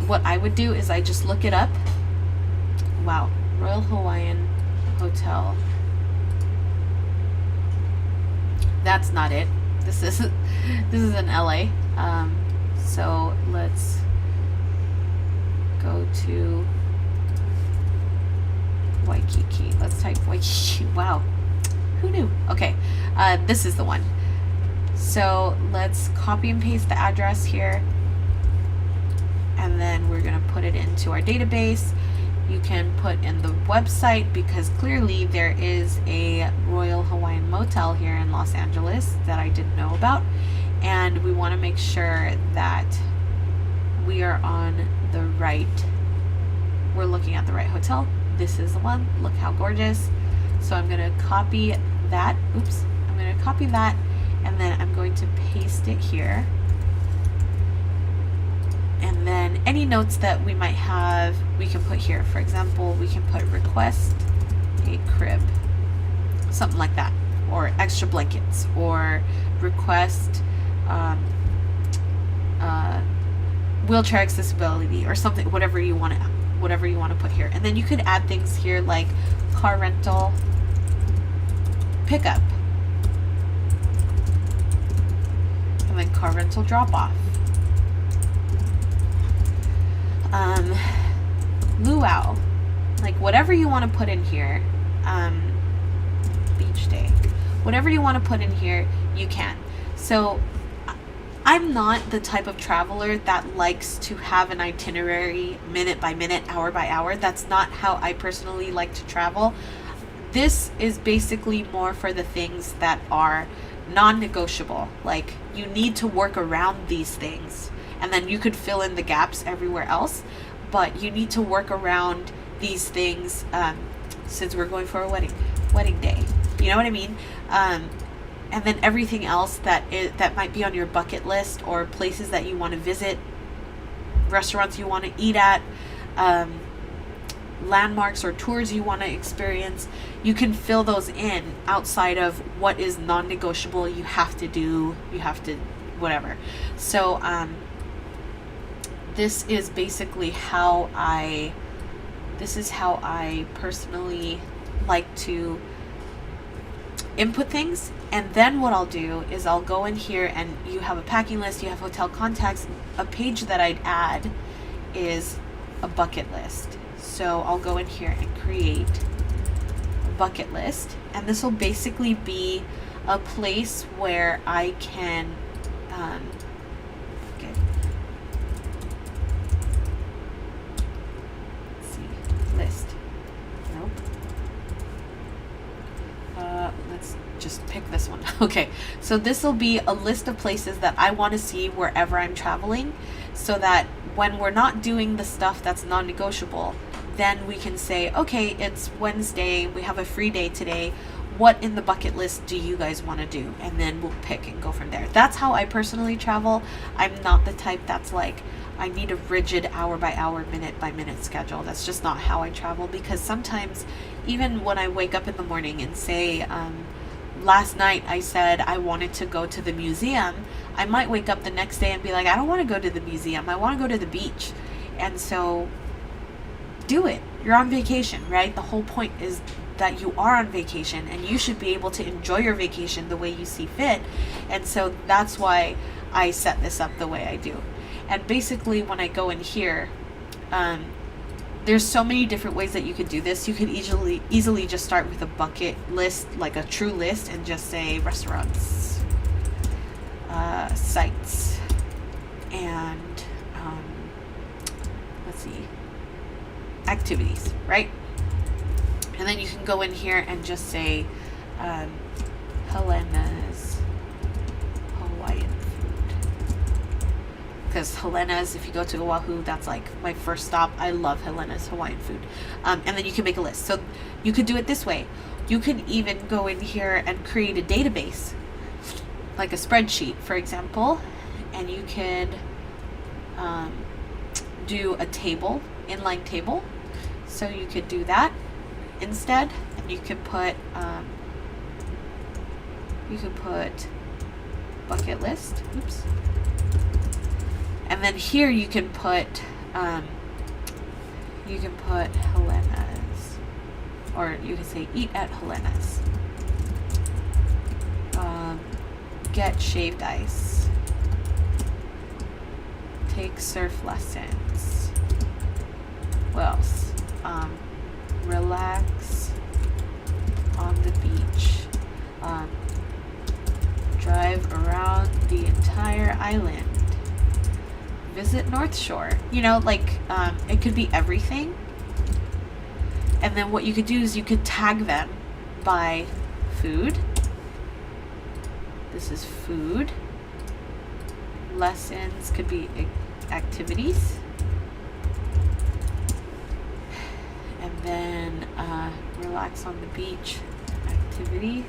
S1: what I would do is I just look it up. Wow, Royal Hawaiian Hotel. That's not it. This is in LA. So let's go to Waikiki. Let's type Waikiki. Wow, who knew? Okay, this is the one. So let's copy and paste the address here, and then we're gonna put it into our database. You can put in the website, because clearly there is a Royal Hawaiian Motel here in Los Angeles that I didn't know about. And we want to make sure that we are on the right, we're looking at the right hotel. This is the one. Look how gorgeous. So I'm going to copy that. Oops. I'm going to copy that, and then I'm going to paste it here. And then any notes that we might have, we can put here. For example, we can put request a crib, something like that, or extra blankets, or request wheelchair accessibility, or something, whatever you want to put here. And then you could add things here like car rental pickup, and then car rental drop off, luau, like whatever you want to put in here, beach day, whatever you want to put in here, you can. So I'm not the type of traveler that likes to have an itinerary minute by minute, hour by hour. That's not how I personally like to travel. This is basically more for the things that are non-negotiable. Like, you need to work around these things, and then you could fill in the gaps everywhere else, but you need to work around these things, since we're going for a wedding day. You know what I mean? And then everything else that might be on your bucket list, or places that you want to visit, restaurants you want to eat at, landmarks or tours you want to experience, you can fill those in outside of what is non-negotiable. You have to whatever. So this is basically how I personally like to input things. And then what I'll do is I'll go in here, and you have a packing list, you have hotel contacts. A page that I'd add is a bucket list. So I'll go in here and create a bucket list, and this will basically be a place where I can okay. Let's see, list. Nope. Let's just pick this one. Okay, so this will be a list of places that I want to see wherever I'm traveling, so that when we're not doing the stuff that's non-negotiable, then we can say, okay, it's Wednesday, we have a free day today, what in the bucket list do you guys want to do? And then we'll pick and go from there. That's how I personally travel. I'm not the type that's like, I need a rigid hour by hour, minute by minute schedule. That's just not how I travel, because sometimes even when I wake up in the morning and say, last night I said I wanted to go to the museum, I might wake up the next day and be like, I don't want to go to the museum, I want to go to the beach. And so do it. You're on vacation, right? The whole point is that you are on vacation, and you should be able to enjoy your vacation the way you see fit. And so that's why I set this up the way I do. And basically when I go in here, there's so many different ways that you could do this. You could easily just start with a bucket list, like a true list, and just say restaurants, sites, and let's see, activities, right? And then you can go in here and just say Helena's Hawaiian food, because Helena's, if you go to Oahu, that's like my first stop. I love Helena's Hawaiian food. And then you can make a list. So you could do it this way. You could even go in here and create a database, like a spreadsheet, for example, and you could do a table, inline table. So you could do that instead, and you could put bucket list. Oops. And then here you can put Helena's, or you can say eat at Helena's. Get shaved ice. Take surf lessons. What else? Relax on the beach. Drive around the entire island. visit North Shore. You know, like it could be everything. And then what you could do is you could tag them by food. This is food. Lessons could be activities. And then relax on the beach, activity,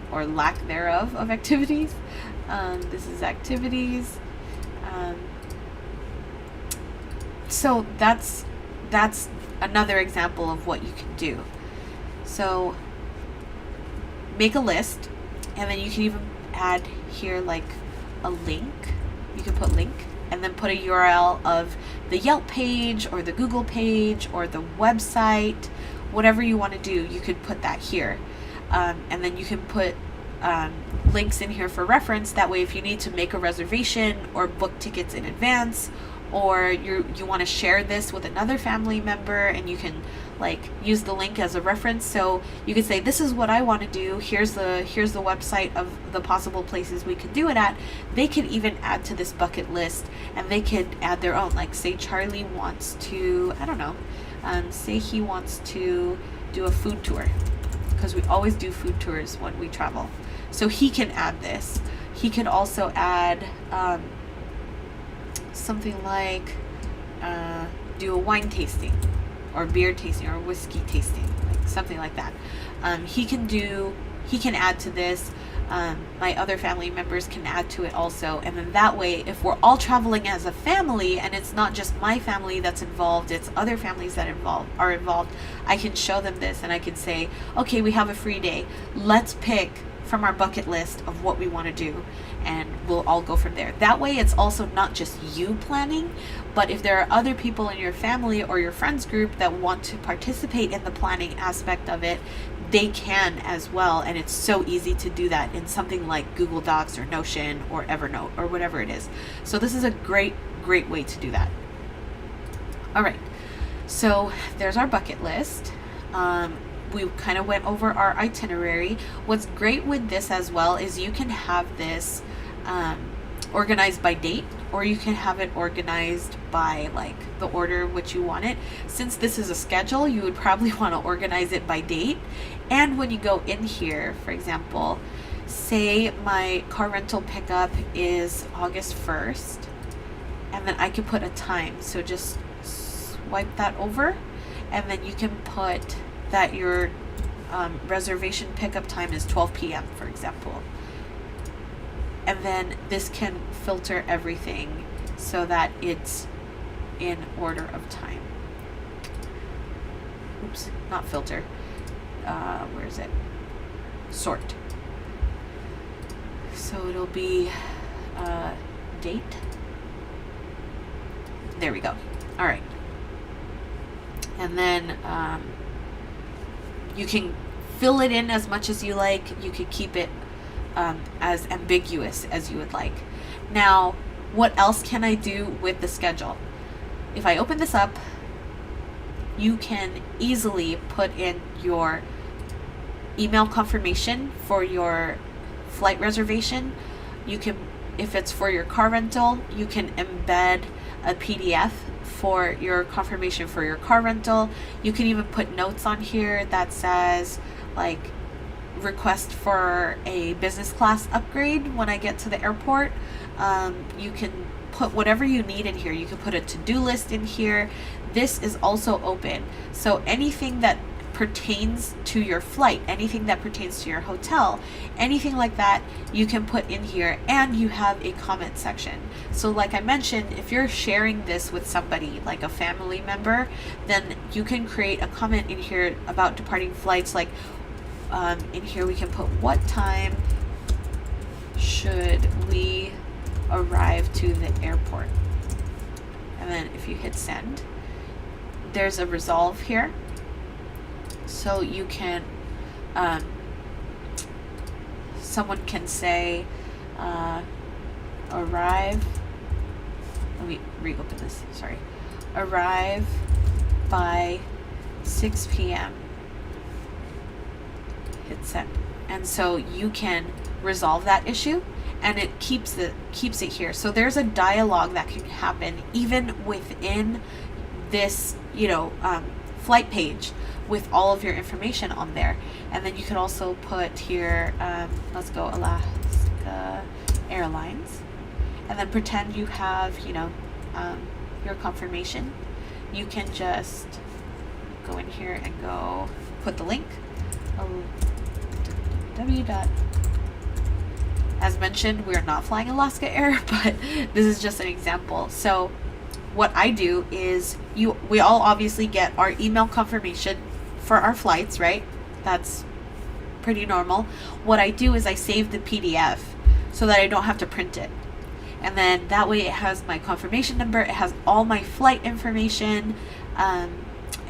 S1: or lack thereof of activities. This is activities. So that's another example of what you can do. So make a list, and then you can even add here like a link. You can put link, and then put a URL of the Yelp page or the Google page or the website, whatever you want to do. You could put that here, and then you can put links in here for reference. That way, if you need to make a reservation or book tickets in advance, or you want to share this with another family member, and you can like use the link as a reference. So you could say, this is what I want to do. Here's the website of the possible places we could do it at. They could even add to this bucket list, and they could add their own. Like say Charlie wants to, I don't know, say he wants to do a food tour, because we always do food tours when we travel. So he can add this. He could also add something like do a wine tasting or beer tasting or whiskey tasting, like something like that. He can add to this. My other family members can add to it also. And then that way, if we're all traveling as a family, and it's not just my family that's involved, it's other families that are involved, I can show them this, and I can say, okay, we have a free day. Let's pick from our bucket list of what we want to do, and we'll all go from there. That way, it's also not just you planning, but if there are other people in your family or your friends group that want to participate in the planning aspect of it, they can as well. And it's so easy to do that in something like Google Docs or Notion or Evernote or whatever it is. So this is a great way to do that. All right, so there's our bucket list. We kind of went over our itinerary. What's great with this as well is you can have this organized by date, or you can have it organized by like the order which you want it. Since this is a schedule, you would probably want to organize it by date. And when you go in here, for example, say my car rental pickup is August 1st, and then I can put a time. So just swipe that over, and then you can put that your reservation pickup time is 12 p.m., for example. And then this can filter everything so that it's in order of time. Oops, not filter. Where is it? Sort. So it'll be date. There we go. All right. And then you can fill it in as much as you like. You could keep it as ambiguous as you would like. Now, what else can I do with the schedule? If I open this up, you can easily put in your email confirmation for your flight reservation. You can, if it's for your car rental, you can embed a PDF for your confirmation for your car rental. You can even put notes on here that says like request for a business class upgrade when I get to the airport. You can put whatever you need in here. You can put a to-do list in here. This is also open. So anything that pertains to your flight, anything that pertains to your hotel, anything like that, you can put in here, and you have a comment section. So like I mentioned, if you're sharing this with somebody like a family member, then you can create a comment in here about departing flights. Like in here we can put, what time should we arrive to the airport? And then if you hit send, there's a resolve here. So you can, someone can say, arrive, let me reopen this, sorry. Arrive by 6 p.m. Hit send. And so you can resolve that issue, and it keeps it here. So there's a dialogue that can happen even within this, flight page with all of your information on there. And then you can also put here, let's go Alaska Airlines, and then pretend you have, your confirmation. You can just go in here and go put the link. As mentioned, we're not flying Alaska Air, but this is just an example. So what I do is we all obviously get our email confirmation for our flights, right? That's pretty normal. What I do is I save the PDF so that I don't have to print it. And then that way it has my confirmation number, it has all my flight information, and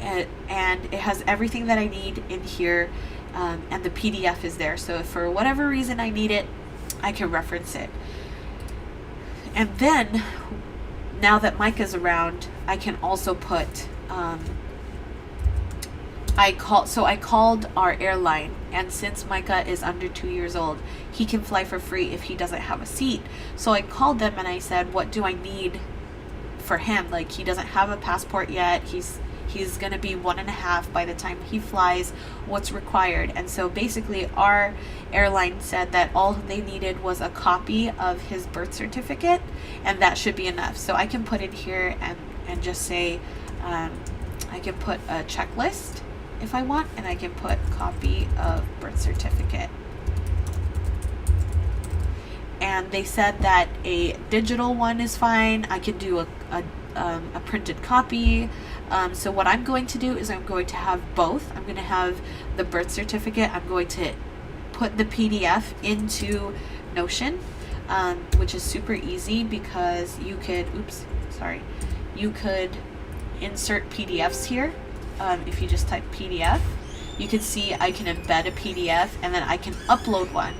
S1: it has everything that I need in here, and the PDF is there. So if for whatever reason I need it, I can reference it. And then, now that Micah's around, I can also put, I called our airline, and since Micah is under 2 years old, he can fly for free if he doesn't have a seat. So I called them and I said, what do I need for him? Like, he doesn't have a passport yet. He's going to be 1.5 by the time he flies. What's required? And so basically our airline said that all they needed was a copy of his birth certificate, and that should be enough. So I can put in here and just say, I can put a checklist if I want, and I can put copy of birth certificate. And they said that a digital one is fine. I can do a printed copy. So what I'm going to do is I'm going to have both. I'm going to have the birth certificate. I'm going to put the PDF into Notion, which is super easy because you could, you could insert PDFs here. If you just type PDF, you can see I can embed a PDF, and then I can upload one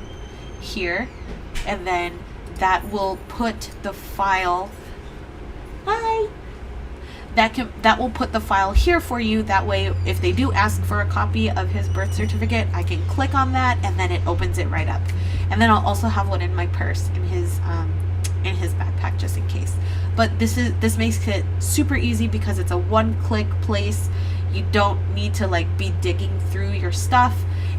S1: here, and then that will put the file, that will put the file here for you. That way, if they do ask for a copy of his birth certificate, I can click on that, and then it opens it right up. And then I'll also have one in my purse, in his backpack, just in case. But this makes it super easy because it's a one-click place. You don't need to be digging through your stuff,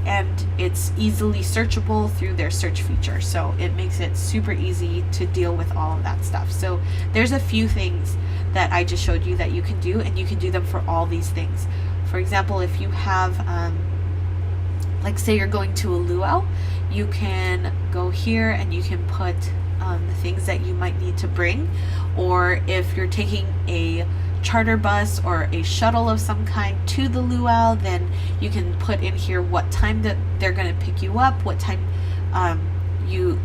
S1: and it's easily searchable through their search feature. So it makes it super easy to deal with all of that stuff. So there's a few things that I just showed you that you can do, and you can do them for all these things. For example, if you have, say you're going to a luau, you can go here and you can put the things that you might need to bring. Or if you're taking a charter bus or a shuttle of some kind to the luau, then you can put in here what time that they're going to pick you up, what time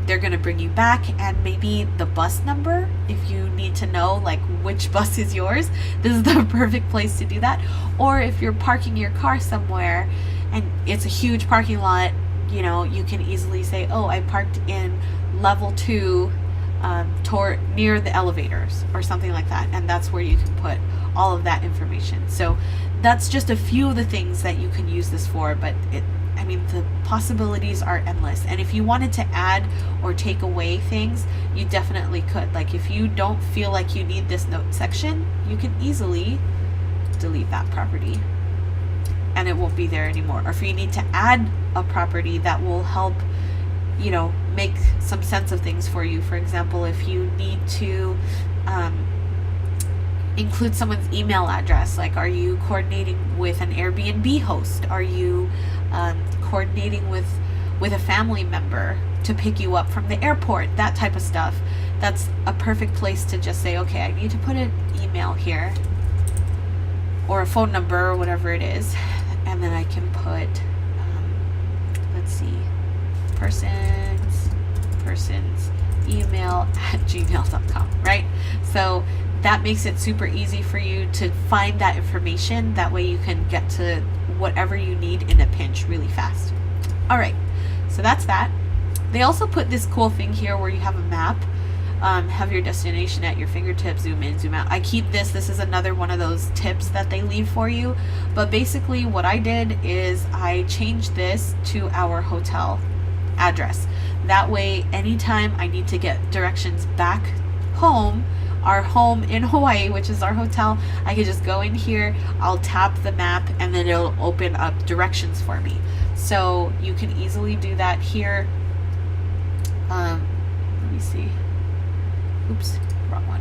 S1: they're going to bring you back, and maybe the bus number if you need to know which bus is yours. This is the perfect place to do that. Or if you're parking your car somewhere and it's a huge parking lot, you can easily say, oh, I parked in level 2 near the elevators or something like that, and that's where you can put all of that information. So that's just a few of the things that you can use this for, but the possibilities are endless. And if you wanted to add or take away things, you definitely could. If you don't feel like you need this note section, you can easily delete that property and it won't be there anymore. Or if you need to add a property that will help make some sense of things for you. For example, if you need to include someone's email address, are you coordinating with an Airbnb host? Are you coordinating with a family member to pick you up from the airport? That type of stuff. That's a perfect place to just say, okay, I need to put an email here or a phone number or whatever it is, and then I can put let's see, person's email at gmail.com, right? So that makes it super easy for you to find that information. That way you can get to whatever you need in a pinch really fast. All right, so that's that. They also put this cool thing here where you have a map, have your destination at your fingertips, zoom in, zoom out. I keep this. This is another one of those tips that they leave for you. But basically what I did is I changed this to our hotel address. That way, anytime I need to get directions back home, our home in Hawaii, which is our hotel, I can just go in here, I'll tap the map, and then it'll open up directions for me. So you can easily do that here. Let me see. Oops, wrong one.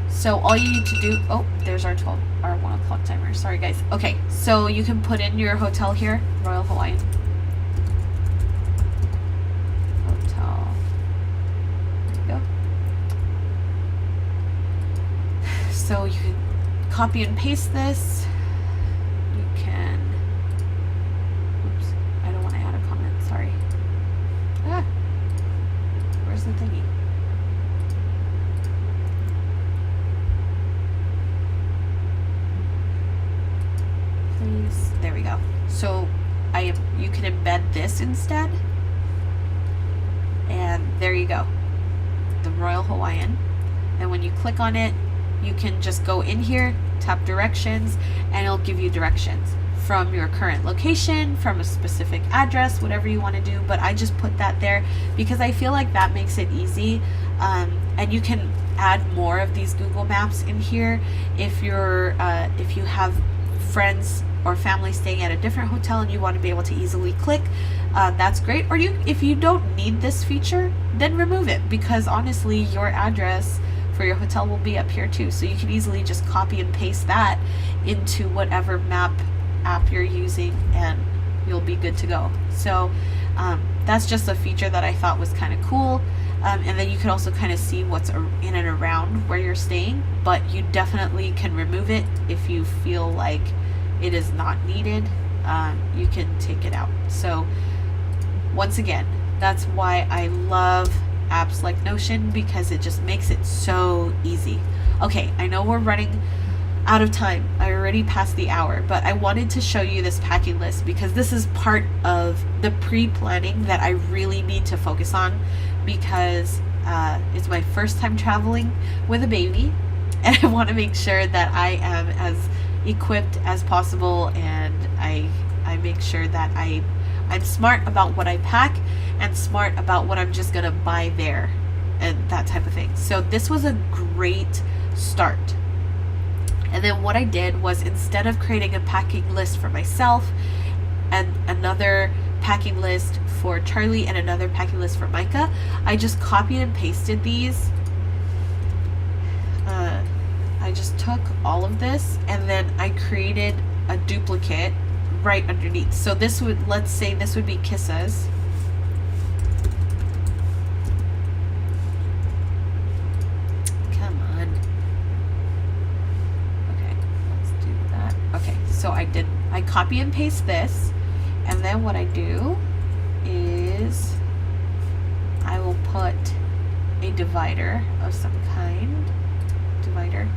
S1: So all you need to do, oh, there's our 1 o'clock timer. Sorry guys. Okay, so you can put in your hotel here, Royal Hawaiian Hotel. There you go. So you can copy and paste this. You can, oops, I don't want to add a comment, sorry. Ah, where's the thingy? Please, there we go. So you can embed this instead. And there you go. The Royal Hawaiian. And when you click on it, you can just go in here, tap directions, and it'll give you directions from your current location, from a specific address, whatever you want to do. But I just put that there because I feel like that makes it easy. And you can add more of these Google Maps in here if you have friends or family staying at a different hotel and you want to be able to easily click. That's great. Or if you don't need this feature, then remove it, because honestly your address for your hotel will be up here too, so you can easily just copy and paste that into whatever map app you're using and you'll be good to go. So that's just a feature that I thought was kind of cool. And then you can also kind of see what's in and around where you're staying, but you definitely can remove it if you feel like it is not needed. You can take it out. So once again, that's why I love apps like Notion, because it just makes it so easy. Okay, I know we're running out of time. I already passed the hour, but I wanted to show you this packing list because this is part of the pre-planning that I really need to focus on, because it's my first time traveling with a baby, and I want to make sure that I am as equipped as possible, and I make sure that I'm smart about what I pack and smart about what I'm just gonna buy there and that type of thing. So this was a great start. And then what I did was, instead of creating a packing list for myself and another packing list for Charlie and another packing list for Micah, I just copied and pasted these. I just took all of this and then I created a duplicate right underneath. So this would, let's say this would be Kissa's. Come on. Okay, let's do that. Okay, so I copy and paste this, and then what I do is I will put a divider of some kind. Divider.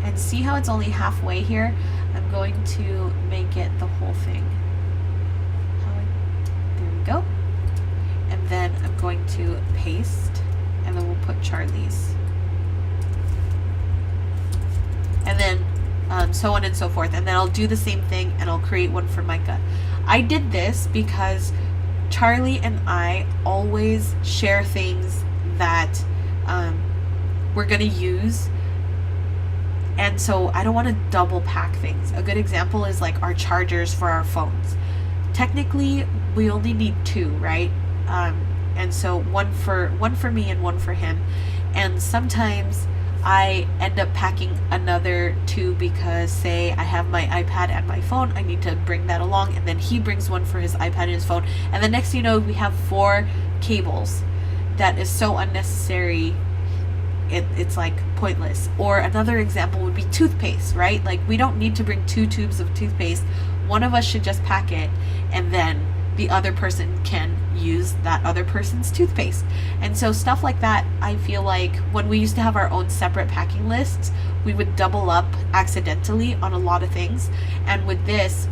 S1: And see how it's only halfway here? I'm going to make it the whole thing. There we go. And then I'm going to paste, and then we'll put Charlie's. And then so on and so forth. And then I'll do the same thing and I'll create one for Micah. I did this because Charlie and I always share things that we're going to use. And so I don't want to double pack things. A good example is like our chargers for our phones. Technically, we only need 2, right? And so one for me and one for him. And sometimes I end up packing another 2 because, say, I have my iPad and my phone. I need to bring that along, and then he brings one for his iPad and his phone. And the next thing you know, we have 4 cables. That is so unnecessary. It's like pointless. Or another example would be toothpaste, right? Like, we don't need to bring 2 tubes of toothpaste. One of us should just pack it, and then the other person can use that other person's toothpaste. And so stuff like that, I feel like when we used to have our own separate packing lists, we would double up accidentally on a lot of things. And with this,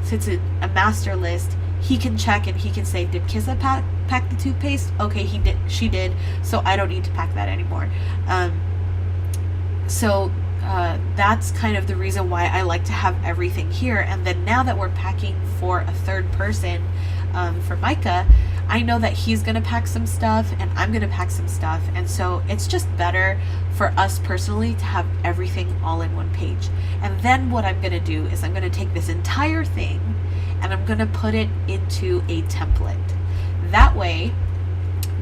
S1: since it's a master list, he can check and he can say, did Kissa pack the toothpaste? Okay, she did, so I don't need to pack that anymore. So that's kind of the reason why I like to have everything here. And then now that we're packing for a third person, for Micah, I know that he's going to pack some stuff and I'm going to pack some stuff. And so it's just better for us personally to have everything all in one page. And then what I'm going to do is I'm going to take this entire thing and I'm going to put it into a template. That way,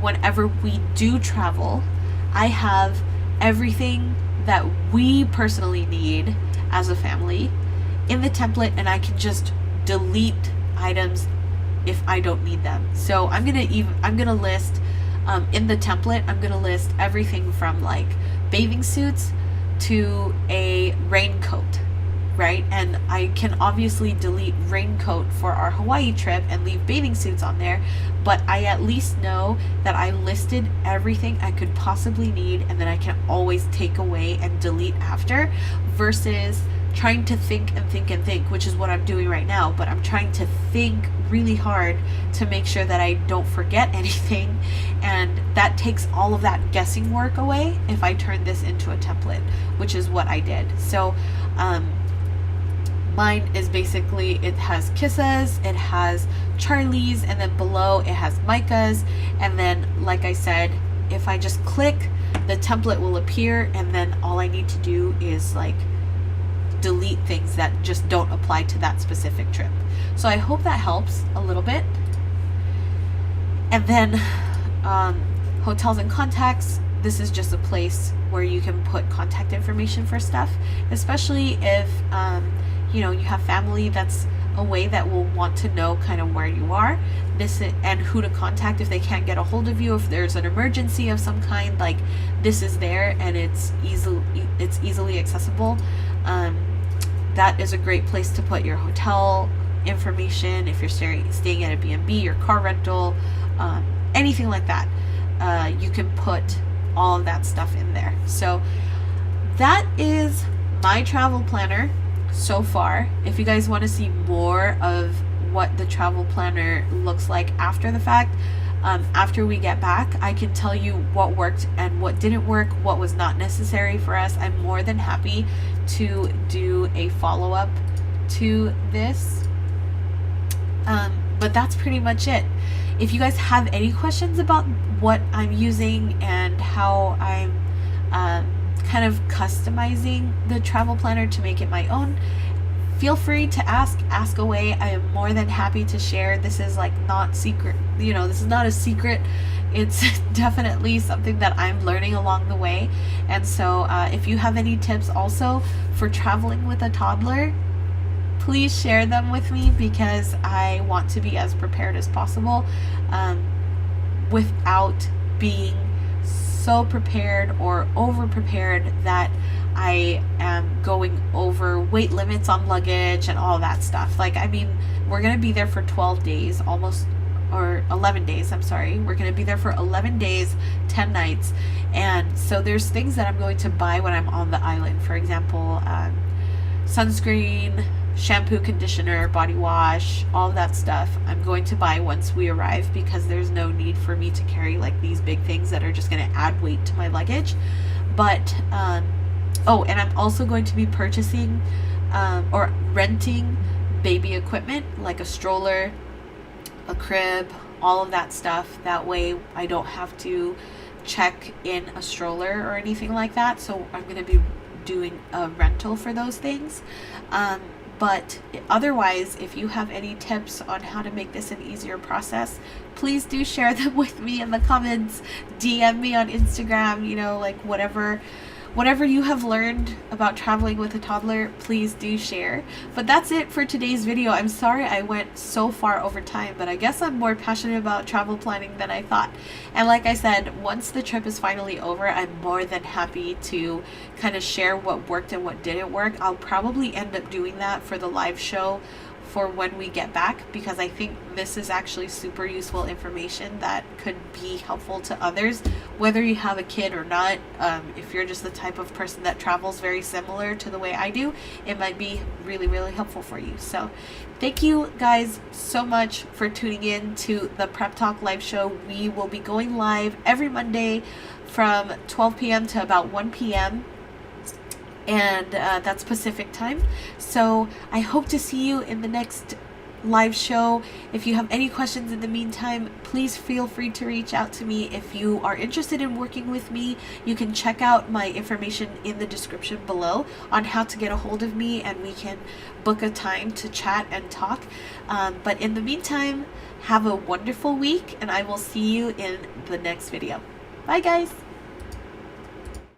S1: whenever we do travel, I have everything that we personally need as a family in the template, and I can just delete items if I don't need them. So I'm gonna list in the template, I'm gonna list everything from like bathing suits to a raincoat, right? And I can obviously delete raincoat for our Hawaii trip and leave bathing suits on there, but I at least know that I listed everything I could possibly need, and then I can always take away and delete after, versus trying to think and think and think, which is what I'm doing right now. But I'm trying to think really hard to make sure that I don't forget anything, and that takes all of that guessing work away if I turn this into a template, which is what I did. So mine is basically, it has Kissa's, it has Charlie's, and then below it has Micah's. And then, like I said, if I just click, the template will appear, and then all I need to do is like delete things that just don't apply to that specific trip. So I hope that helps a little bit. And then hotels and contacts, this is just a place where you can put contact information for stuff, especially if you have family that's away that will want to know kind of where you are, and who to contact if they can't get a hold of you, if there's an emergency of some kind. Like, this is there and it's easily accessible. That is a great place to put your hotel information if you're staying at a B&B, your car rental, anything like that. You can put all of that stuff in there. So that is my travel planner so far. If you guys want to see more of what the travel planner looks like after the fact, after we get back, I can tell you what worked and what didn't work, what was not necessary for us. I'm more than happy to do a follow-up to this. But that's pretty much it. If you guys have any questions about what I'm using and how I'm kind of customizing the travel planner to make it my own, feel free to ask away. I am more than happy to share. This is like not secret, this is not a secret. It's definitely something that I'm learning along the way. And so if you have any tips also for traveling with a toddler, please share them with me, because I want to be as prepared as possible without being so prepared or over prepared that I am going over weight limits on luggage and all that stuff. Like, I mean, we're going to be there for 12 days, or 11 days, I'm sorry. We're going to be there for 11 days, 10 nights. And so there's things that I'm going to buy when I'm on the island. For example, sunscreen, shampoo, conditioner, body wash, all of that stuff I'm going to buy once we arrive, because there's no need for me to carry like these big things that are just going to add weight to my luggage. But and I'm also going to be purchasing or renting baby equipment, like a stroller, a crib, all of that stuff. That way I don't have to check in a stroller or anything like that. So I'm going to be doing a rental for those things. But otherwise, if you have any tips on how to make this an easier process, please do share them with me in the comments. DM me on Instagram, like whatever you have learned about traveling with a toddler, please do share. But that's it for today's video. I'm sorry I went so far over time, but I guess I'm more passionate about travel planning than I thought. And like I said, once the trip is finally over, I'm more than happy to kind of share what worked and what didn't work. I'll probably end up doing that for the live show for when we get back, because I think this is actually super useful information that could be helpful to others, whether you have a kid or not. If you're just the type of person that travels very similar to the way I do, it might be really, really helpful for you. So thank you guys so much for tuning in to the Prep Talk live show. We will be going live every Monday from 12 p.m. to about 1 p.m. and that's Pacific time. So I hope to see you in the next live show. If you have any questions in the meantime, please feel free to reach out to me. If you are interested in working with me, you can check out my information in the description below on how to get a hold of me, and we can book a time to chat and talk. But in the meantime, have a wonderful week, and I will see you in the next video. Bye guys.